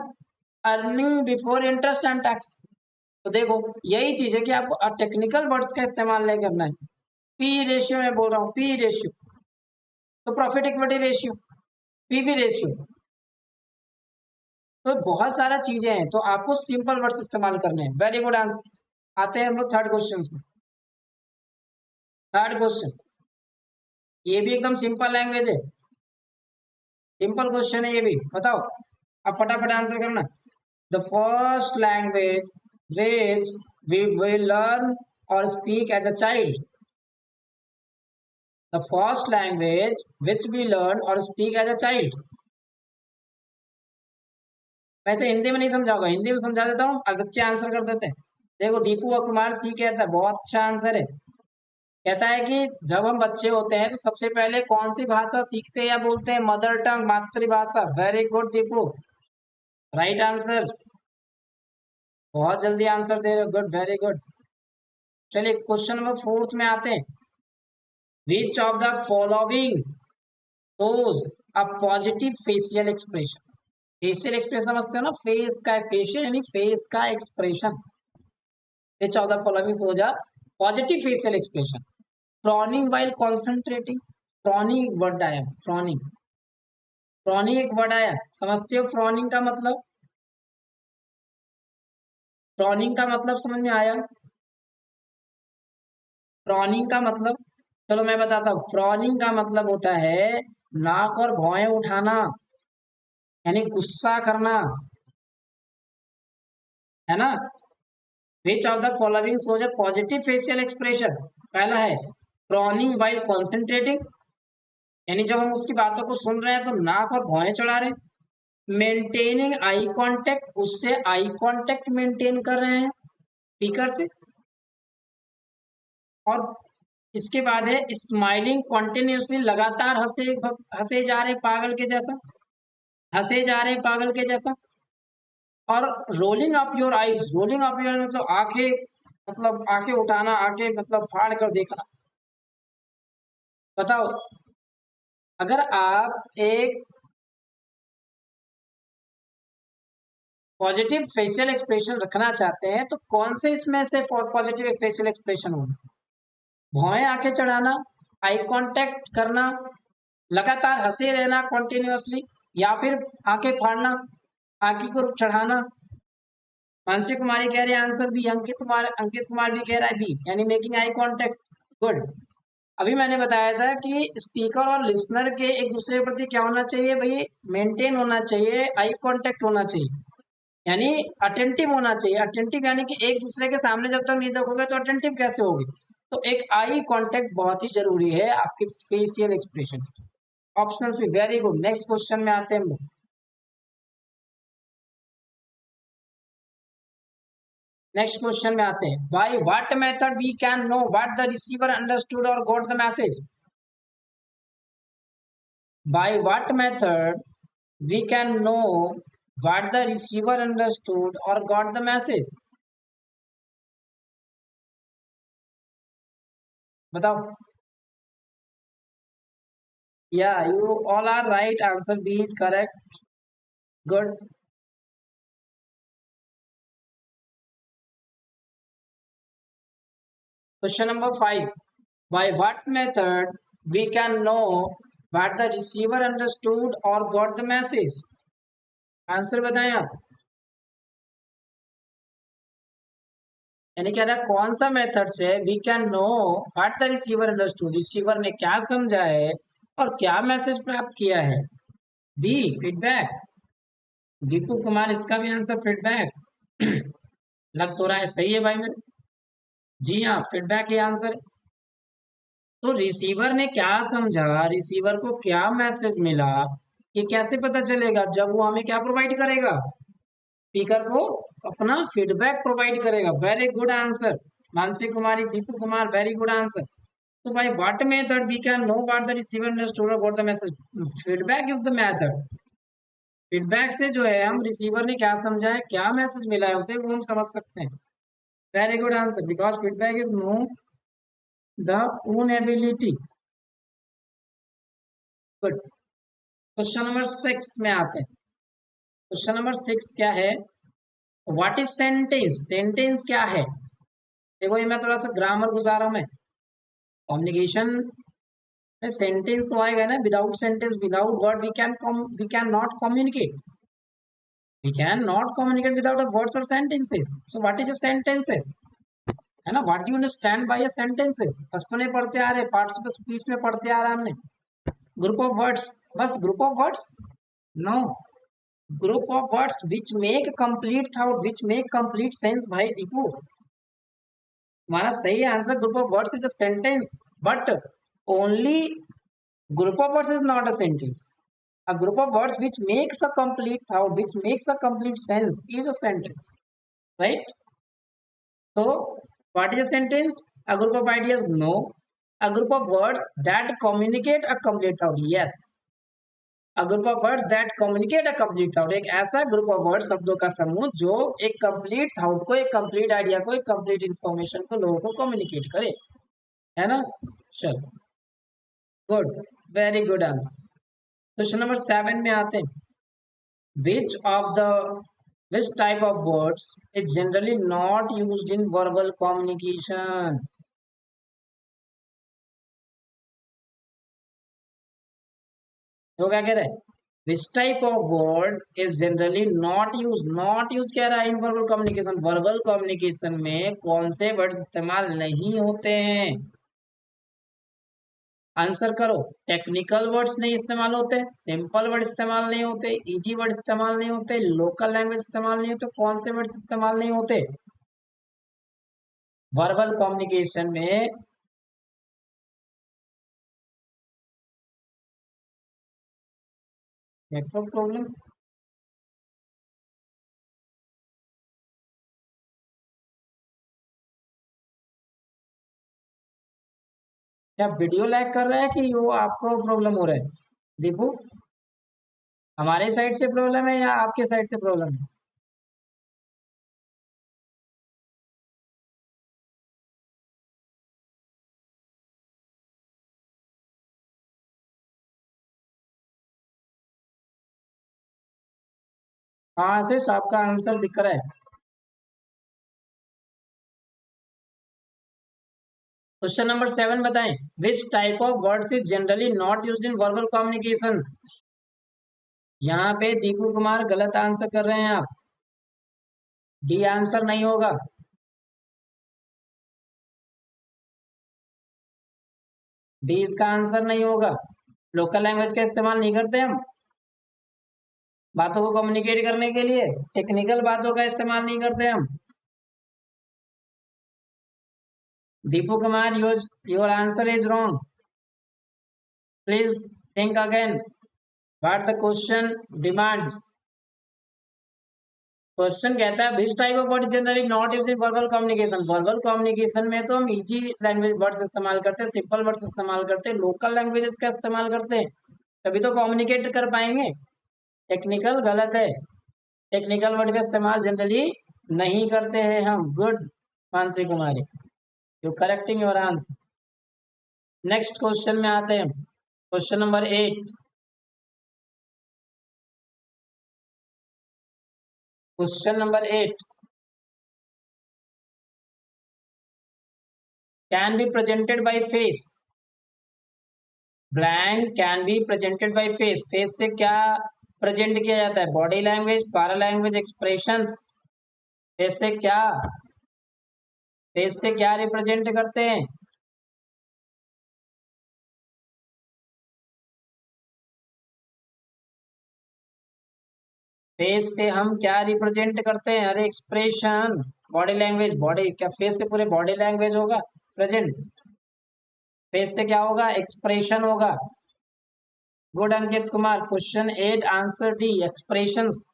Earning before interest and tax. तो देखो यही चीज है कि आपको टेक्निकल वर्ड्स का इस्तेमाल नहीं करना है। पी रेशियो में बोल रहा हूँ, पी रेशियो, तो profit equity ratio, PV ratio. तो बहुत सारा चीजें हैं, तो आपको सिंपल वर्ड्स इस्तेमाल करने हैं। Very good answer. आते हैं हम लोग थर्ड क्वेश्चन में। थर्ड क्वेश्चन, ये भी एकदम सिंपल लैंग्वेज है, सिंपल क्वेश्चन है ये भी, बताओ। अब फटाफट आंसर करना। The first language which we will learn or speak as a child. The first language which we learn or speak as a child. वैसे हिंदी में नहीं समझा होगा, हिंदी में समझा देता हूँ, अच्छे आंसर कर देते हैं। देखो दीपू कुमार सी कहता है, बहुत अच्छा आंसर है। कहता है कि जब हम बच्चे होते हैं तो सबसे पहले कौन सी भाषा सीखते हैं या बोलते हैं, मदर टंग, मातृभाषा। Very good Deepu, right answer. बहुत जल्दी आंसर दे रहे हो, गुड, वेरी गुड। चलिए क्वेश्चन नंबर फोर्थ में आते हैं। Which of the following shows a positive facial expression. Facial expression समझते हो ना, फेस का फेशियल यानी फेस का expression. Which of the following shows a positive facial expression. Frowning while concentrating. Frowning word आया, फ्रॉनिंग, फ्रॉनिंग एक वर्ड आया, समझते हो फ्रॉनिंग का मतलब। फ्रॉनिंग का मतलब समझ में आया। फ्रॉनिंग का मतलब, चलो मैं बताता हूँ। फ्रॉनिंग का मतलब होता है नाक और भौहें उठाना, यानी गुस्सा करना, है ना। Which of the following shows a positive facial expression. पहला है फ्रॉनिंग वाइल कॉन्सेंट्रेटिंग, यानी जब हम उसकी बातों को सुन रहे हैं तो नाक और भौहें चढ़ा रहे हैं। मेंटेनिंग आई कांटेक्ट, उससे आई कांटेक्ट मेंटेन कर रहे हैं स्पीकर से। और इसके बाद है स्माइलिंग कॉन्टिन्यूसली, लगातार हंसे जा रहे पागल के जैसा, हंसे जा रहे पागल के जैसा। और rolling up your eyes, rolling up your मतलब आंखें, मतलब आंखें उठाना, आंखें मतलब फाड़ कर देखना। बताओ, अगर आप एक पॉजिटिव फेशियल एक्सप्रेशन रखना चाहते हैं तो कौन से इसमें से पॉजिटिव फेशियल एक्सप्रेशन होगा? भौएं आंखें चढ़ाना, आई कांटेक्ट करना, लगातार हंसे रहना कॉन्टिन्यूअसली, या फिर आंखें फाड़ना, आंखें को चढ़ाना। मानसी कुमारी कह रहे हैं आंसर बी। अंकित कुमार भी कह रहा है बी, यानी मेकिंग आई कांटेक्ट। गुड। अभी मैंने बताया था कि स्पीकर और लिसनर के एक दूसरे के प्रति क्या होना चाहिए भाई? मेंटेन होना चाहिए, आई कांटेक्ट होना चाहिए, यानी अटेंटिव होना चाहिए। अटेंटिव यानी कि एक दूसरे के सामने जब तक नहीं देखोगे तो अटेंटिव कैसे होगी? तो एक आई कांटेक्ट बहुत ही जरूरी है आपके फेशियल एक्सप्रेशन। ऑप्शंस भी वेरी गुड। नेक्स्ट क्वेश्चन में आते हैं हम लोग। नेक्स्ट क्वेश्चन में आते हैं। By what method we can know what the receiver understood or got the message? By what method we can know what the receiver understood or got the message? बताओ। या you all are right, answer B is correct. Good. Question number 5. By what method we can know what the receiver understood or got the message? Answer बताएं आप। यानी कह रहा है कौन सा मेथड से we can know what the receiver understood, receiver ने क्या समझा है और क्या मैसेज प्राप्त किया है? B, feedback. दीपू कुमार इसका भी आंसर फीडबैक। लग तो रहा है सही है भाई मेरे। जी हाँ, फीडबैक ही आंसर है। तो रिसीवर ने क्या समझा, रिसीवर को क्या मैसेज मिला, ये कैसे पता चलेगा? जब वो हमें क्या प्रोवाइड करेगा? स्पीकर को अपना फीडबैक प्रोवाइड करेगा। Very good answer Mansi Kumari, Deepu Kumar, very good answer. तो भाई what method we can know what the receiver understood or what the message? Feedback is the method. Feedback से जो है हम रिसीवर ने क्या समझा है, क्या मैसेज मिला है उसे, वो हम समझ सकते हैं। Very good answer, because feedback is know the own ability. Good. Question number 6 में आते हैं। क्वेश्चन नंबर 6 क्या है? What is sentence? सेंटेंस क्या है? देखो ये मैं थोड़ा सा ग्रामर घुसा रहा हूं मैं। कम्युनिकेशन में सेंटेंस तो आएगा ना। Without sentence, without word we can not communicate. We can not communicate without words or sentences. So what is a sentences? है ना, what do you understand by a sentences? बचपन में पढ़ते आ रहे, पार्ट्स ऑफ स्पीच में पढ़ते आ रहा हमने। ग्रुप ऑफ वर्ड्स, बस group of words? No, group of words which make complete thought, which make complete sense. भाई दीपू, हमारा सही answer group of words is a sentence, but only group of words is not a sentence. A group of words which makes a complete thought, which makes a complete sense is a sentence, right? So what is a sentence? A group of ideas? No. A group of words that communicate a complete thought? Yes. A group of words that communicate a complete thought, एक ऐसा group of word, शब्दों का समूह जो एक complete thought को, एक complete idea को, एक कंप्लीट इंफॉर्मेशन को लोगों को कम्युनिकेट करे, है ना? चलो, good, very good answer. Question number 7 में आते हैं। Which of the which type of words is generally not used in verbal communication? तो क्या कह रहा है? Which type of word is generally not used? Not used कह रहा है इन verbal communication। verbal communication में कौन से वर्ड्स इस्तेमाल नहीं होते हैं? आंसर करो। टेक्निकल वर्ड्स नहीं इस्तेमाल होते, सिंपल वर्ड इस्तेमाल नहीं होते, इजी वर्ड इस्तेमाल नहीं होते, लोकल लैंग्वेज इस्तेमाल नहीं होते, कौन से वर्ड्स इस्तेमाल नहीं होते वर्बल कम्युनिकेशन में? Network problem? क्या वीडियो लैग कर रहा है कि वो आपको प्रॉब्लम हो रहा है? दीपू, हमारे साइड से प्रॉब्लम है या आपके साइड से प्रॉब्लम है? हाँ से आपका आंसर दिख रहा है। क्वेश्चन नंबर 7 बताएं, विच type of words is generally not used in verbal communications. यहाँ पे दीपू कुमार गलत आंसर कर रहे हैं आप, डी आंसर नहीं होगा। डी इसका आंसर नहीं होगा। लोकल लैंग्वेज का इस्तेमाल नहीं करते हम बातों को कम्युनिकेट करने के लिए, टेक्निकल बातों का इस्तेमाल नहीं करते हम। Deepu Kumar your answer is wrong, please think again what the question demands. Question कहता है विच type of word generally not used in verbal communication. Verbal communication में तो हम इजी लैंग्वेज वर्ड्स इस्तेमाल करते हैं, सिंपल वर्ड्स इस्तेमाल करते हैं, लोकल लैंग्वेजेस का इस्तेमाल करते हैं, तभी तो कम्युनिकेट कर पाएंगे। टेक्निकल गलत है, टेक्निकल वर्ड का इस्तेमाल जनरली नहीं करते हैं हम। Good Mansi Kumari, you correcting your answer. Next question में आते हैं, question number 8। Question number 8 can be presented by face. Blank can be presented by face. Face से क्या प्रेजेंट किया जाता है? बॉडी लैंग्वेज, पारा लैंग्वेज, एक्सप्रेशंस। फेस से क्या, फेस से क्या रिप्रेजेंट करते हैं? फेस से हम क्या रिप्रेजेंट करते हैं? अरे एक्सप्रेशन, बॉडी लैंग्वेज। बॉडी क्या फेस से पूरे बॉडी लैंग्वेज होगा प्रेजेंट? फेस से क्या होगा? एक्सप्रेशन होगा। Good Ankit Kumar, question 8 answer D, expressions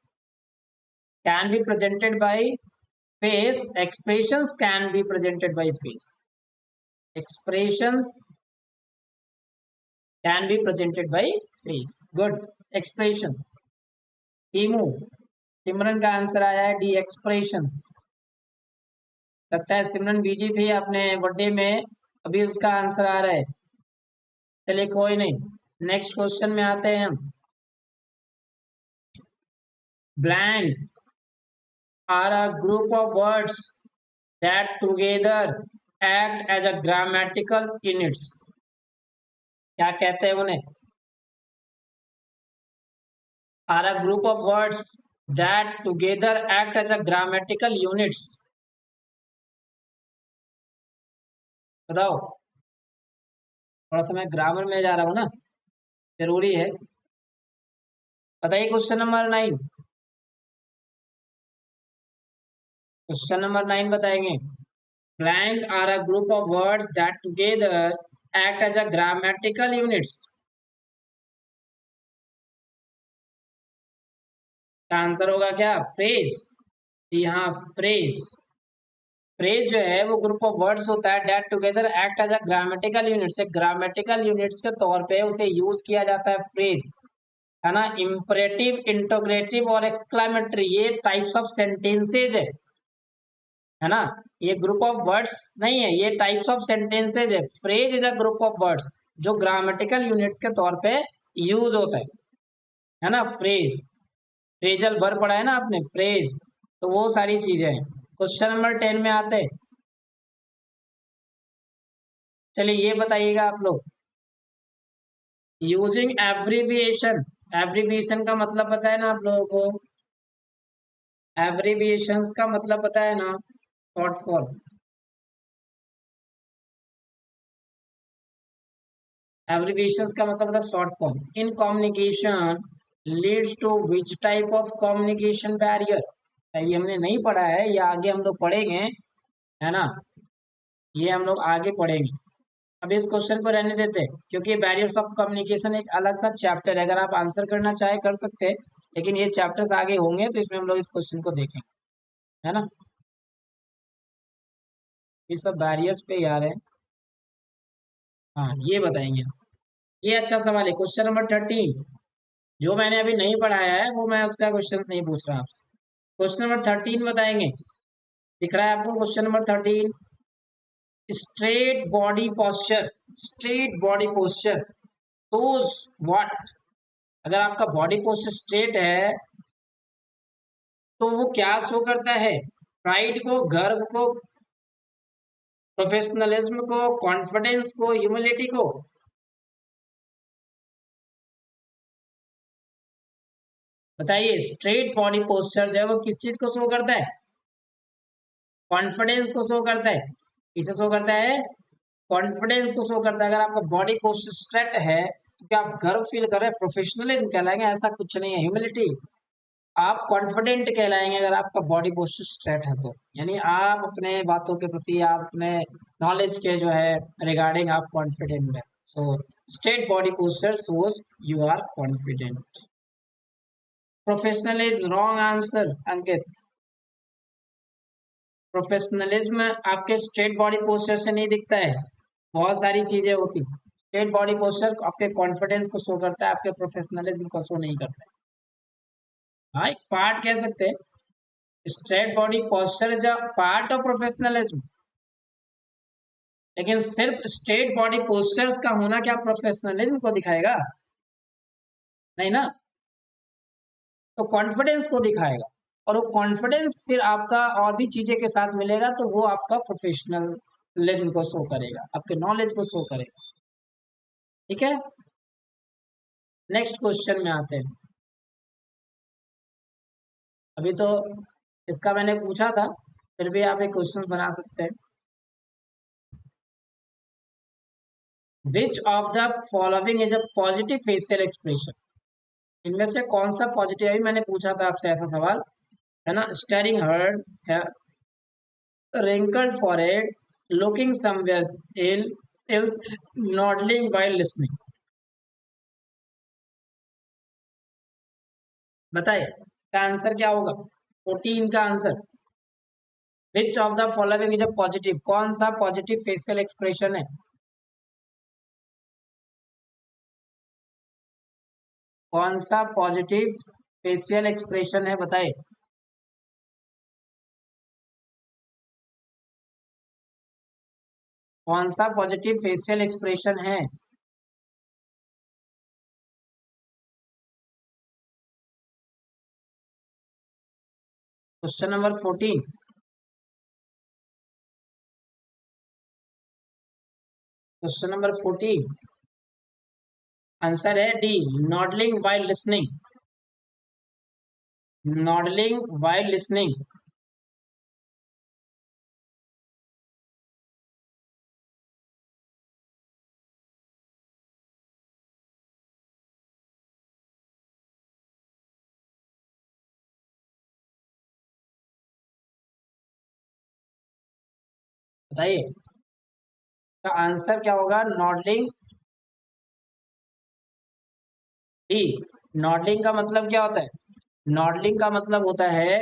can be presented by face, expressions can be presented by face, expressions can be presented by face। good expression। टीमू सिमरन का answer आया है डी, एक्सप्रेशंस। लगता है सिमरन बीजी थी अपने बर्थडे में, अभी उसका आंसर आ रहा है। चलिए कोई नहीं, नेक्स्ट क्वेश्चन में आते हैं हम। Blank are a group of words that together act as a grammatical units। क्या कहते हैं उन्हें? are a group of words that together act as a grammatical units। बताओ, थोड़ा सा मैं ग्रामर में जा रहा हूँ ना, जरूरी है। बताइए क्वेश्चन नंबर 9। क्वेश्चन नंबर 9 बताएंगे, blank are a group of words that together act as a grammatical units. का आंसर होगा क्या? फ्रेज। जी हाँ, फ्रेज। फ्रेज जो है वो ग्रुप ऑफ वर्ड्स होता है that together act as a grammatical units. Grammatical units के तौर पे उसे यूज किया जाता है फ्रेज, है ना। इम्परेटिव, इंटोग्रेटिव और एक्सक्लेमेटरी, ये टाइप्स ऑफ सेंटेंसेज है ना। ये ग्रुप ऑफ वर्ड्स नहीं है, ये टाइप्स ऑफ सेंटेंसेज है। Phrase is a group of words जो ग्रामेटिकल यूनिट्स के तौर पे यूज होता है ना। फ्रेज, फ्रेजल वर्ब पढ़ा है ना आपने, फ्रेज, तो वो सारी चीजें हैं। क्वेश्चन नंबर 10 में आते हैं। चलिए ये बताइएगा आप लोग, यूजिंग एब्रीविएशन। एब्रीविएशन का मतलब पता है ना आप लोगों को? एब्रीविएशंस का मतलब पता है ना? Short form. एब्रीविएशंस का मतलब होता है short form. In communication leads to which type of communication barrier. ये हमने नहीं पढ़ा है, ये आगे हम लोग पढ़ेंगे, है ना। ये हम लोग आगे पढ़ेंगे, अभी इस क्वेश्चन को रहने देते हैं, क्योंकि बैरियर्स ऑफ कम्युनिकेशन एक अलग सा चैप्टर है। अगर आप आंसर करना चाहे कर सकते हैं, लेकिन ये चैप्टर्स आगे होंगे तो इसमें हम लोग इस क्वेश्चन को देखेंगे, है ना। ये सब बैरियर्स पे ही आ रहे हैं। हाँ ये बताएंगे। ये अच्छा सवाल है, क्वेश्चन नंबर 13। जो मैंने अभी नहीं पढ़ाया है वो मैं उसका क्वेश्चन नहीं पूछ रहा आपसे। क्वेश्चन नंबर 13 बताएंगे, दिख रहा है आपको question number 13? Straight body posture. Straight body posture shows what? अगर आपका बॉडी पोस्चर स्ट्रेट है तो वो क्या शो करता है? प्राइड को, गर्व को, प्रोफेशनलिज्म को, कॉन्फिडेंस को, ह्यूमिलिटी को। बताइए, स्ट्रेट बॉडी पोस्चर जो है वो किस चीज को शो करता है? कॉन्फिडेंस को शो करता है। किसे शो करता है? कॉन्फिडेंस को शो करता है। अगर आपका बॉडी पोस्चर स्ट्रेट है तो क्या आप गर्व फील कर रहे हैं? प्रोफेशनलिज्म कहलाएंगे? ऐसा कुछ नहीं है। ह्यूमिलिटी। आप कॉन्फिडेंट कहलाएंगे अगर आपका बॉडी पोस्चर स्ट्रेट है तो, यानी आप अपने बातों के प्रति, आप अपने नॉलेज के जो है रिगार्डिंग आप कॉन्फिडेंट है। So straight body posture shows you are confident. Professionalism wrong answer Ankit. Professionalism आपके स्ट्रेट बॉडी पोस्चर से नहीं दिखता है, बहुत सारी चीजें होती। स्ट्रेट बॉडी पोस्चर आपके कॉन्फिडेंस को शो करता है, आपके प्रोफेशनलिज्म को शो नहीं करता है। हाँ, एक पार्ट कह सकते हैं। Straight body posture is a part of professionalism, लेकिन सिर्फ स्ट्रेट बॉडी पोस्चर्स का होना क्या प्रोफेशनलिज्म को दिखाएगा? नहीं ना। तो कॉन्फिडेंस को दिखाएगा, और वो कॉन्फिडेंस फिर आपका और भी चीजें के साथ मिलेगा तो वो आपका प्रोफेशनलिज्म को शो करेगा, आपके नॉलेज को शो करेगा। ठीक है, नेक्स्ट क्वेश्चन में आते हैं। अभी तो इसका मैंने पूछा था, फिर भी आप एक क्वेश्चन बना सकते हैं। Which of the following is a positive facial expression? इनमें से कौन सा पॉजिटिव? अभी मैंने पूछा था आपसे ऐसा सवाल, है ना। स्टेरिंग हर्ड है, wrinkled forehead, looking somewhere ill, else, nodding while listening। बताइए इसका आंसर क्या होगा? 14 का answer. Which of the following is a positive? कौन सा पॉजिटिव फेशियल एक्सप्रेशन है? कौन सा पॉजिटिव फेशियल एक्सप्रेशन है, बताइए। कौन सा पॉजिटिव फेशियल एक्सप्रेशन है? Question number 14। Question number 14 answer है D, nodding while listening. Nodding while listening. बताइए का आंसर क्या होगा? नॉडलिंग डी। नॉडलिंग का मतलब क्या होता है? नॉडलिंग का मतलब होता है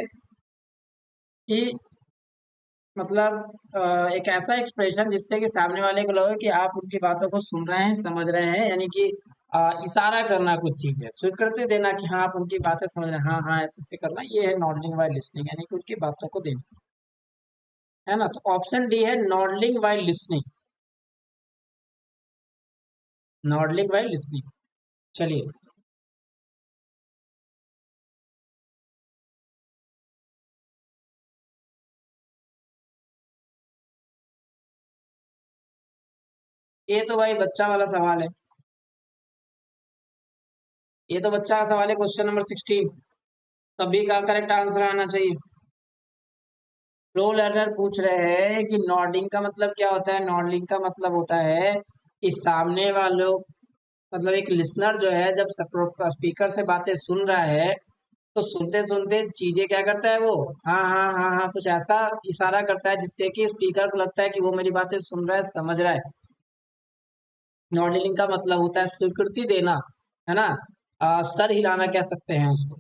कि मतलब एक ऐसा एक्सप्रेशन जिससे कि सामने वाले को लगे कि आप उनकी बातों को सुन रहे हैं, समझ रहे हैं, यानी कि इशारा करना कुछ चीज है, स्वीकृति देना कि हाँ आप उनकी बातें समझ रहे हैं, हाँ हाँ ऐसे ऐसे करना, ये है नॉडलिंग वाइल लिसनिंग, यानी कि उनकी बातों को देना। है ना, तो ऑप्शन डी है nodding while listening. Nodding while listening. चलिए, ये तो भाई बच्चा वाला सवाल है। ये तो बच्चा का सवाल है, क्वेश्चन नंबर 16। सभी का करेक्ट आंसर आना चाहिए। प्रो लर्नर पूछ रहे हैं कि नॉडिंग का मतलब क्या होता है? नॉडिंग का मतलब होता है कि सामने वालों, मतलब एक लिसनर जो है जब स्पीकर से बातें सुन रहा है तो सुनते सुनते चीजें क्या करता है वो, हाँ हाँ हाँ हाँ कुछ ऐसा इशारा करता है जिससे कि स्पीकर को लगता है कि वो मेरी बातें सुन रहा है, समझ रहा है। नॉडिंग का मतलब होता है स्वीकृति देना, है ना। सर हिलाना कह सकते हैं उसको,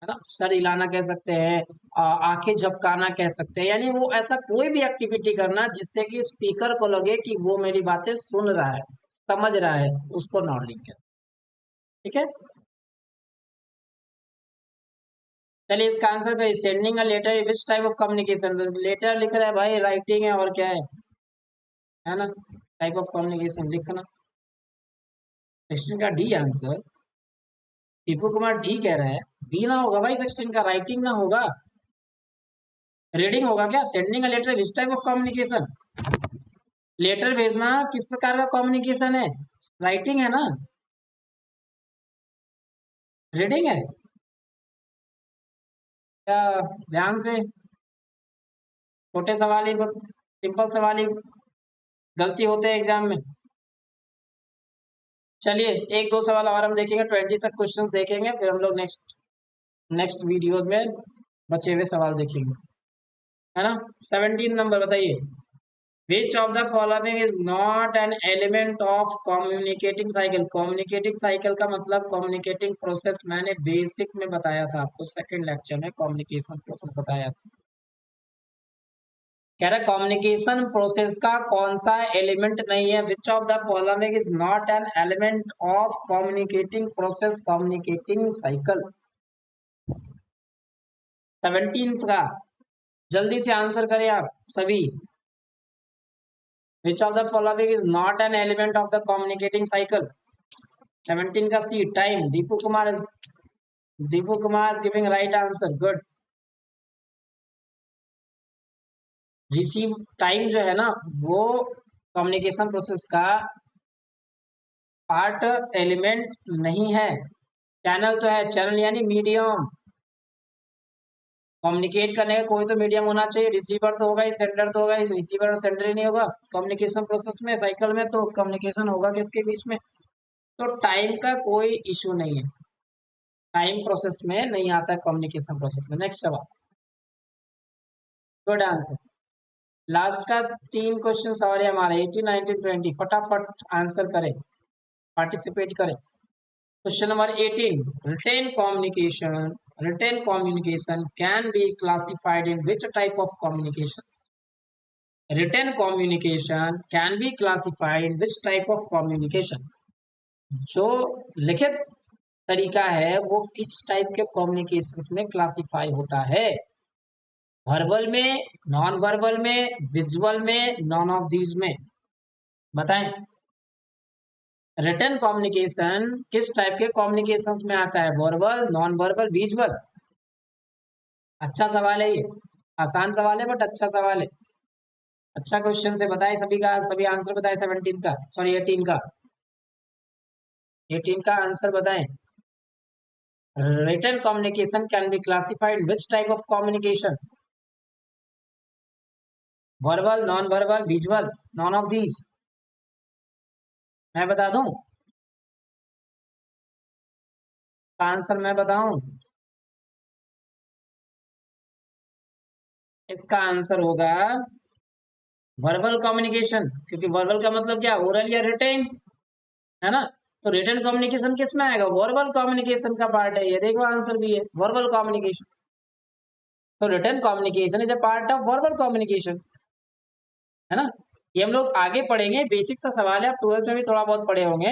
है ना। सर हिलाना कह सकते हैं, आंखें झपकाना कह सकते हैं, यानी वो ऐसा कोई भी एक्टिविटी करना जिससे कि स्पीकर को लगे कि वो मेरी बातें सुन रहा है, समझ रहा है, उसको नॉडिंग कहते हैं। ठीक है, चलिए इसका आंसर करिए। Sending a letter which type of communication? Letter लिख रहा है भाई, राइटिंग है और क्या है ना। टाइप ऑफ कम्युनिकेशन लिखना। क्वेश्चन का D answer. Deepu Kumar D कह रहा है, बी ना होगा भाई 16 का, राइटिंग ना होगा, रीडिंग होगा क्या? Sending a letter which type of communication? Letter भेजना किस प्रकार का कम्युनिकेशन है? राइटिंग है ना, रीडिंग है क्या? ध्यान से, छोटे सवाल ही, सिंपल सवाल ही गलती होते हैं एग्जाम में। चलिए एक दो सवाल और हम देखेंगे, 20 तक क्वेश्चंस देखेंगे, फिर हम लोग नेक्स्ट नेक्स्ट वीडियो में बचे हुए सवाल देखेंगे, है ना। 17 नंबर बताइए, विच of the following is not an element of communicating cycle? Communicating cycle का मतलब कम्युनिकेटिंग प्रोसेस, मैंने बेसिक में बताया था आपको, सेकंड लेक्चर में कम्युनिकेशन प्रोसेस बताया था। कह रहा कम्युनिकेशन प्रोसेस का कौन सा एलिमेंट नहीं है? Which of the following is not an element of communicating process, communicating cycle. 17 का जल्दी से आंसर करें आप सभी। Which of the following is not an element of the communicating cycle? 17 का C, time. Deepu Kumar is giving right answer, good. Receive time जो है ना, वो कम्युनिकेशन प्रोसेस का पार्ट एलिमेंट नहीं है। चैनल तो है, चैनल यानी मीडियम। कम्युनिकेट करने का कोई तो मीडियम होना चाहिए, रिसीवर तो होगा ही, सेंडर तो होगा ही, रिसीवर और सेंडर ही नहीं होगा कम्युनिकेशन प्रोसेस में, साइकिल में तो कम्युनिकेशन होगा किसके बीच में? तो टाइम का कोई इशू नहीं है, टाइम प्रोसेस में नहीं आता है कम्युनिकेशन प्रोसेस में। नेक्स्ट सवाल, गुड आंसर। लास्ट का 3 क्वेश्चन और है हमारे, 18, 19, 20, फटाफट आंसर करें, पार्टिसिपेट करें। Question number 18. Written communication can be classified in which type of communications? Written communication can be classified in which type of communication? जो लिखित तरीका है वो किस टाइप के कम्युनिकेशंस में क्लासिफाई होता है? वर्बल में, नॉन वर्बल में, विजुअल में, नॉन ऑफ दीज में? बताएं। रिटन कम्युनिकेशन किस टाइप के कम्युनिकेशंस में आता है? Verbal, non verbal, visual? अच्छा सवाल है ये, आसान सवाल है बट अच्छा सवाल है। अच्छा क्वेश्चन से बताएं, सभी का सभी आंसर बताएं। 17 का, सॉरी 18 का, 18 का आंसर बताएं। Written communication can be classified which type of communication? Verbal, non verbal, visual, none of these? मैं बता दूं आंसर? मैं बताऊं इसका आंसर होगा वर्बल कम्युनिकेशन, क्योंकि वर्बल का मतलब क्या, ओरल या रिटेन, है ना। तो रिटन कम्युनिकेशन किस में आएगा? वर्बल कम्युनिकेशन का पार्ट है ये, देखो आंसर भी है वर्बल कम्युनिकेशन। तो written communication is a part of verbal communication, है ना। ये हम लोग आगे पढ़ेंगे, बेसिक सा सवाल है, आप 12th में भी थोड़ा बहुत पढ़े होंगे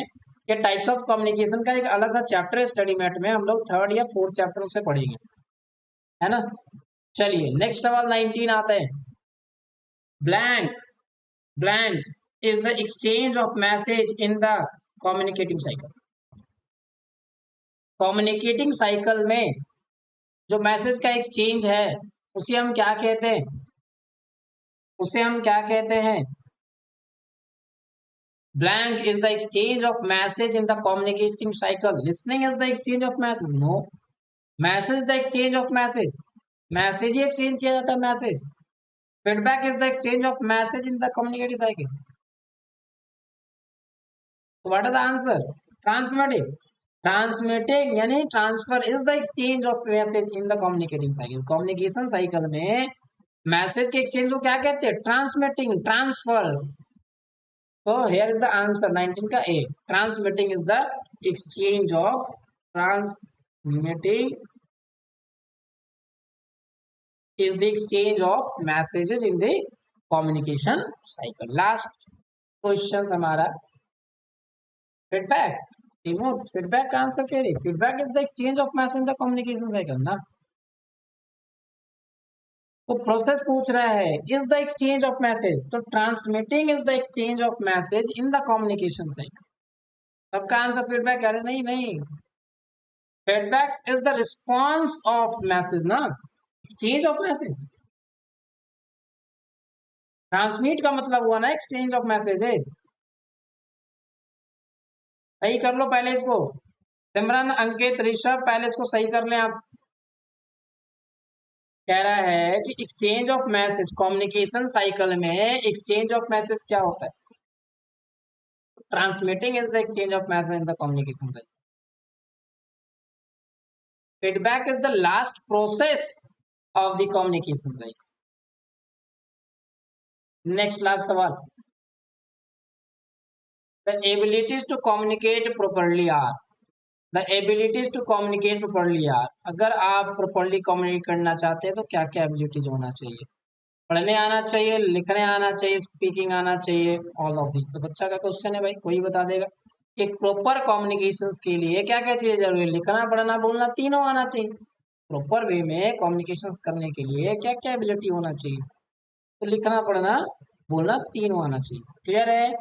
कि टाइप्स ऑफ कम्युनिकेशन का एक अलग सा चैप्टर है स्टडी मैट में, हम लोग 3rd या 4th चैप्टर से पढ़ेंगे, है ना। चलिए नेक्स्ट सवाल 19 आते हैं। Blank blank is the exchange of message in the communicating cycle. Communicating cycle में जो मैसेज का एक्सचेंज है उसे हम क्या कहते हैं? उसे हम क्या कहते हैं? Blank is the exchange of message in the communicating cycle. Listening is the exchange of message. No. Message is the exchange of message. Message he exchange किया जाता है, message. Feedback is the exchange of message in the communicating cycle. So what is the answer? Transmitting. Transmitting यानी transfer is the exchange of message in the communicating cycle. Communication cycle में message के exchange को क्या कहते हैं? Transmitting, transfer. So here is the answer 19 का A. Transmitting is the exchange of transmitting is the exchange of messages in the communication cycle. Last question हमारा feedback. Remote feedback का answer क्या है? Feedback is the exchange of message in the communication cycle ना। तो process पूछ रहा है is the exchange of message, तो transmitting is the exchange of message in the communication cycle. सबका आंसर फीडबैक कह रहे नहीं नहीं, feedback is the response of message ना, एक्सचेंज ऑफ मैसेज। ट्रांसमिट का मतलब हुआ ना एक्सचेंज ऑफ मैसेजेस। सही कर लो पहले इसको, सिमरन, अंकित, ऋषभ, पहले इसको सही कर लें आप। कह रहा है कि exchange of message, communication cycle में एक्सचेंज ऑफ मैसेज क्या होता है? Transmitting is the exchange of message in the communication cycle. Feedback is the last process of the communication cycle. Next last सवाल, the abilities to communicate properly are, the abilities to communicate properly are, अगर आप properly communicate करना चाहते हैं तो क्या क्या abilities होना चाहिए? पढ़ने आना चाहिए, लिखने आना चाहिए, स्पीकिंग आना चाहिए, ऑल ऑफ दिस। तो बच्चा का क्वेश्चन है भाई, कोई बता देगा। एक प्रॉपर कम्युनिकेशंस के लिए क्या क्या चीजें जरूरी है? लिखना, पढ़ना, बोलना तीनों आना चाहिए। प्रॉपर वे में कम्युनिकेशंस करने के लिए क्या क्या एबिलिटी होना चाहिए? तो लिखना, पढ़ना, बोलना तीनों आना चाहिए। क्लियर है?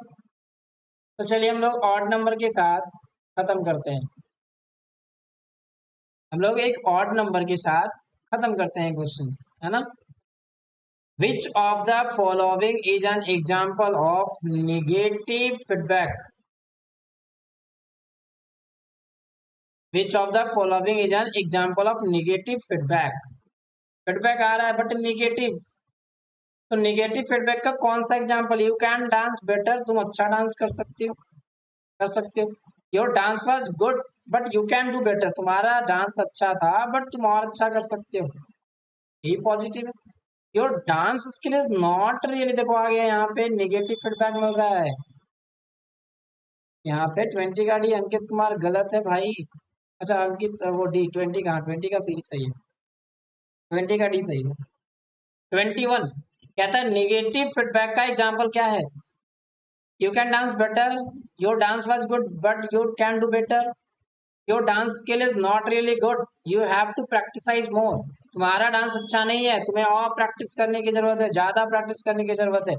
तो चलिए हम लोग ऑड नंबर के साथ खत्म करते हैं। हम लोग एक ऑड नंबर के साथ खत्म करते हैं क्वेश्चन, है ना। Which of the following is an example of negative feedback? Which of the following is an example of negative feedback? Feedback आ रहा है बट नेगेटिव, तो नेगेटिव फीडबैक का कौन सा example? You can dance better, तुम अच्छा डांस कर सकते हो, कर सकते हो। Your dance was good but you can do better, तुम्हारा डांस अच्छा था बट तुम और अच्छा कर सकते हो, यही पॉजिटिव है। Your dance skill is not really, देखो आ गया यहाँ पे नेगेटिव फीडबैक मिल रहा है। यहाँ पे 20 का डी अंकित कुमार गलत है भाई। अच्छा अंकित, वो डी 20 कहाँ, 20 का सी सही है, 20 का डी सही है। 21 कहता है नेगेटिव फीडबैक का एग्जाम्पल क्या है? You can dance better, your dance was good but you can do better, your dance skill is not really good, you have to practise more, तुम्हारा डांस अच्छा नहीं है, तुम्हें और प्रैक्टिस करने की जरूरत है, ज्यादा प्रैक्टिस करने की जरूरत है।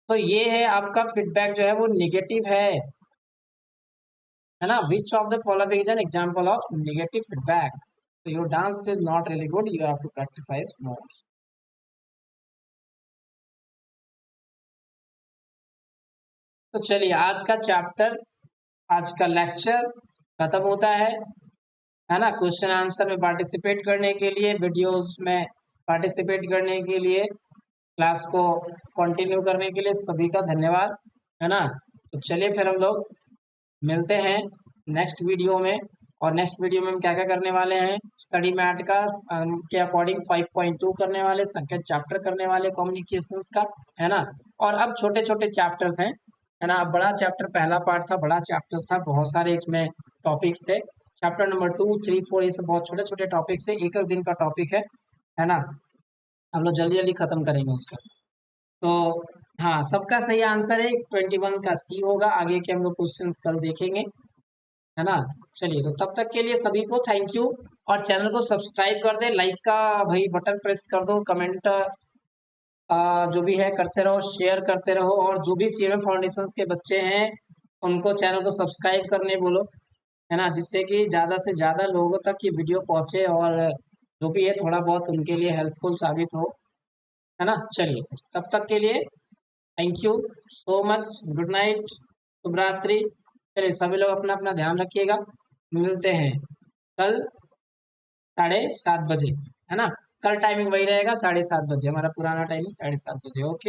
तो ये है आपका फीडबैक जो है वो निगेटिव है ना। Which of the following is an example of negative feedback? तो your dance is not really good, you have to practise more. तो चलिए आज का चैप्टर, आज का लेक्चर खत्म होता है ना। क्वेश्चन आंसर में पार्टिसिपेट करने के लिए, वीडियोस में पार्टिसिपेट करने के लिए, क्लास को कंटिन्यू करने के लिए सभी का धन्यवाद, है ना। तो चलिए फिर हम लोग मिलते हैं नेक्स्ट वीडियो में। और नेक्स्ट वीडियो में हम क्या क्या करने वाले हैं? स्टडी मैट का के अकॉर्डिंग 5.2 करने वाले, सेकंड चैप्टर करने वाले कम्युनिकेशंस का, है ना। और अब छोटे छोटे चैप्टर्स हैं, है ना। अब बड़ा चैप्टर पहला पार्ट था, बड़ा चैप्टर्स था, बहुत सारे इसमें टॉपिक्स थे। चैप्टर नंबर 2, 3, 4 ये सब बहुत छोटे छोटे टॉपिक्स है, एक दिन का टॉपिक है ना। हम लोग जल्दी जल्दी खत्म करेंगे उसका। तो हाँ, सबका सही आंसर है 21 का सी होगा। आगे के हम लोग क्वेश्चंस कल देखेंगे, है ना। चलिए तो तब तक के लिए सभी को थैंक यू। और चैनल को सब्सक्राइब कर दे, लाइक का भाई बटन प्रेस कर दो, कमेंट जो भी है करते रहो, शेयर करते रहो। और जो भी सीएमए फाउंडेशन के बच्चे हैं उनको चैनल को सब्सक्राइब करने बोलो, है ना, जिससे कि ज़्यादा से ज़्यादा लोगों तक ये वीडियो पहुँचे और जो भी है थोड़ा बहुत उनके लिए हेल्पफुल साबित हो, है ना। चलिए तब तक के लिए thank you so much, good night, शुभ रात्रि। चलिए सभी लोग अपना अपना ध्यान रखिएगा, मिलते हैं कल 7:30 बजे, है ना। कल टाइमिंग वही रहेगा 7:30 बजे, हमारा पुराना टाइमिंग 7:30 बजे। ओके।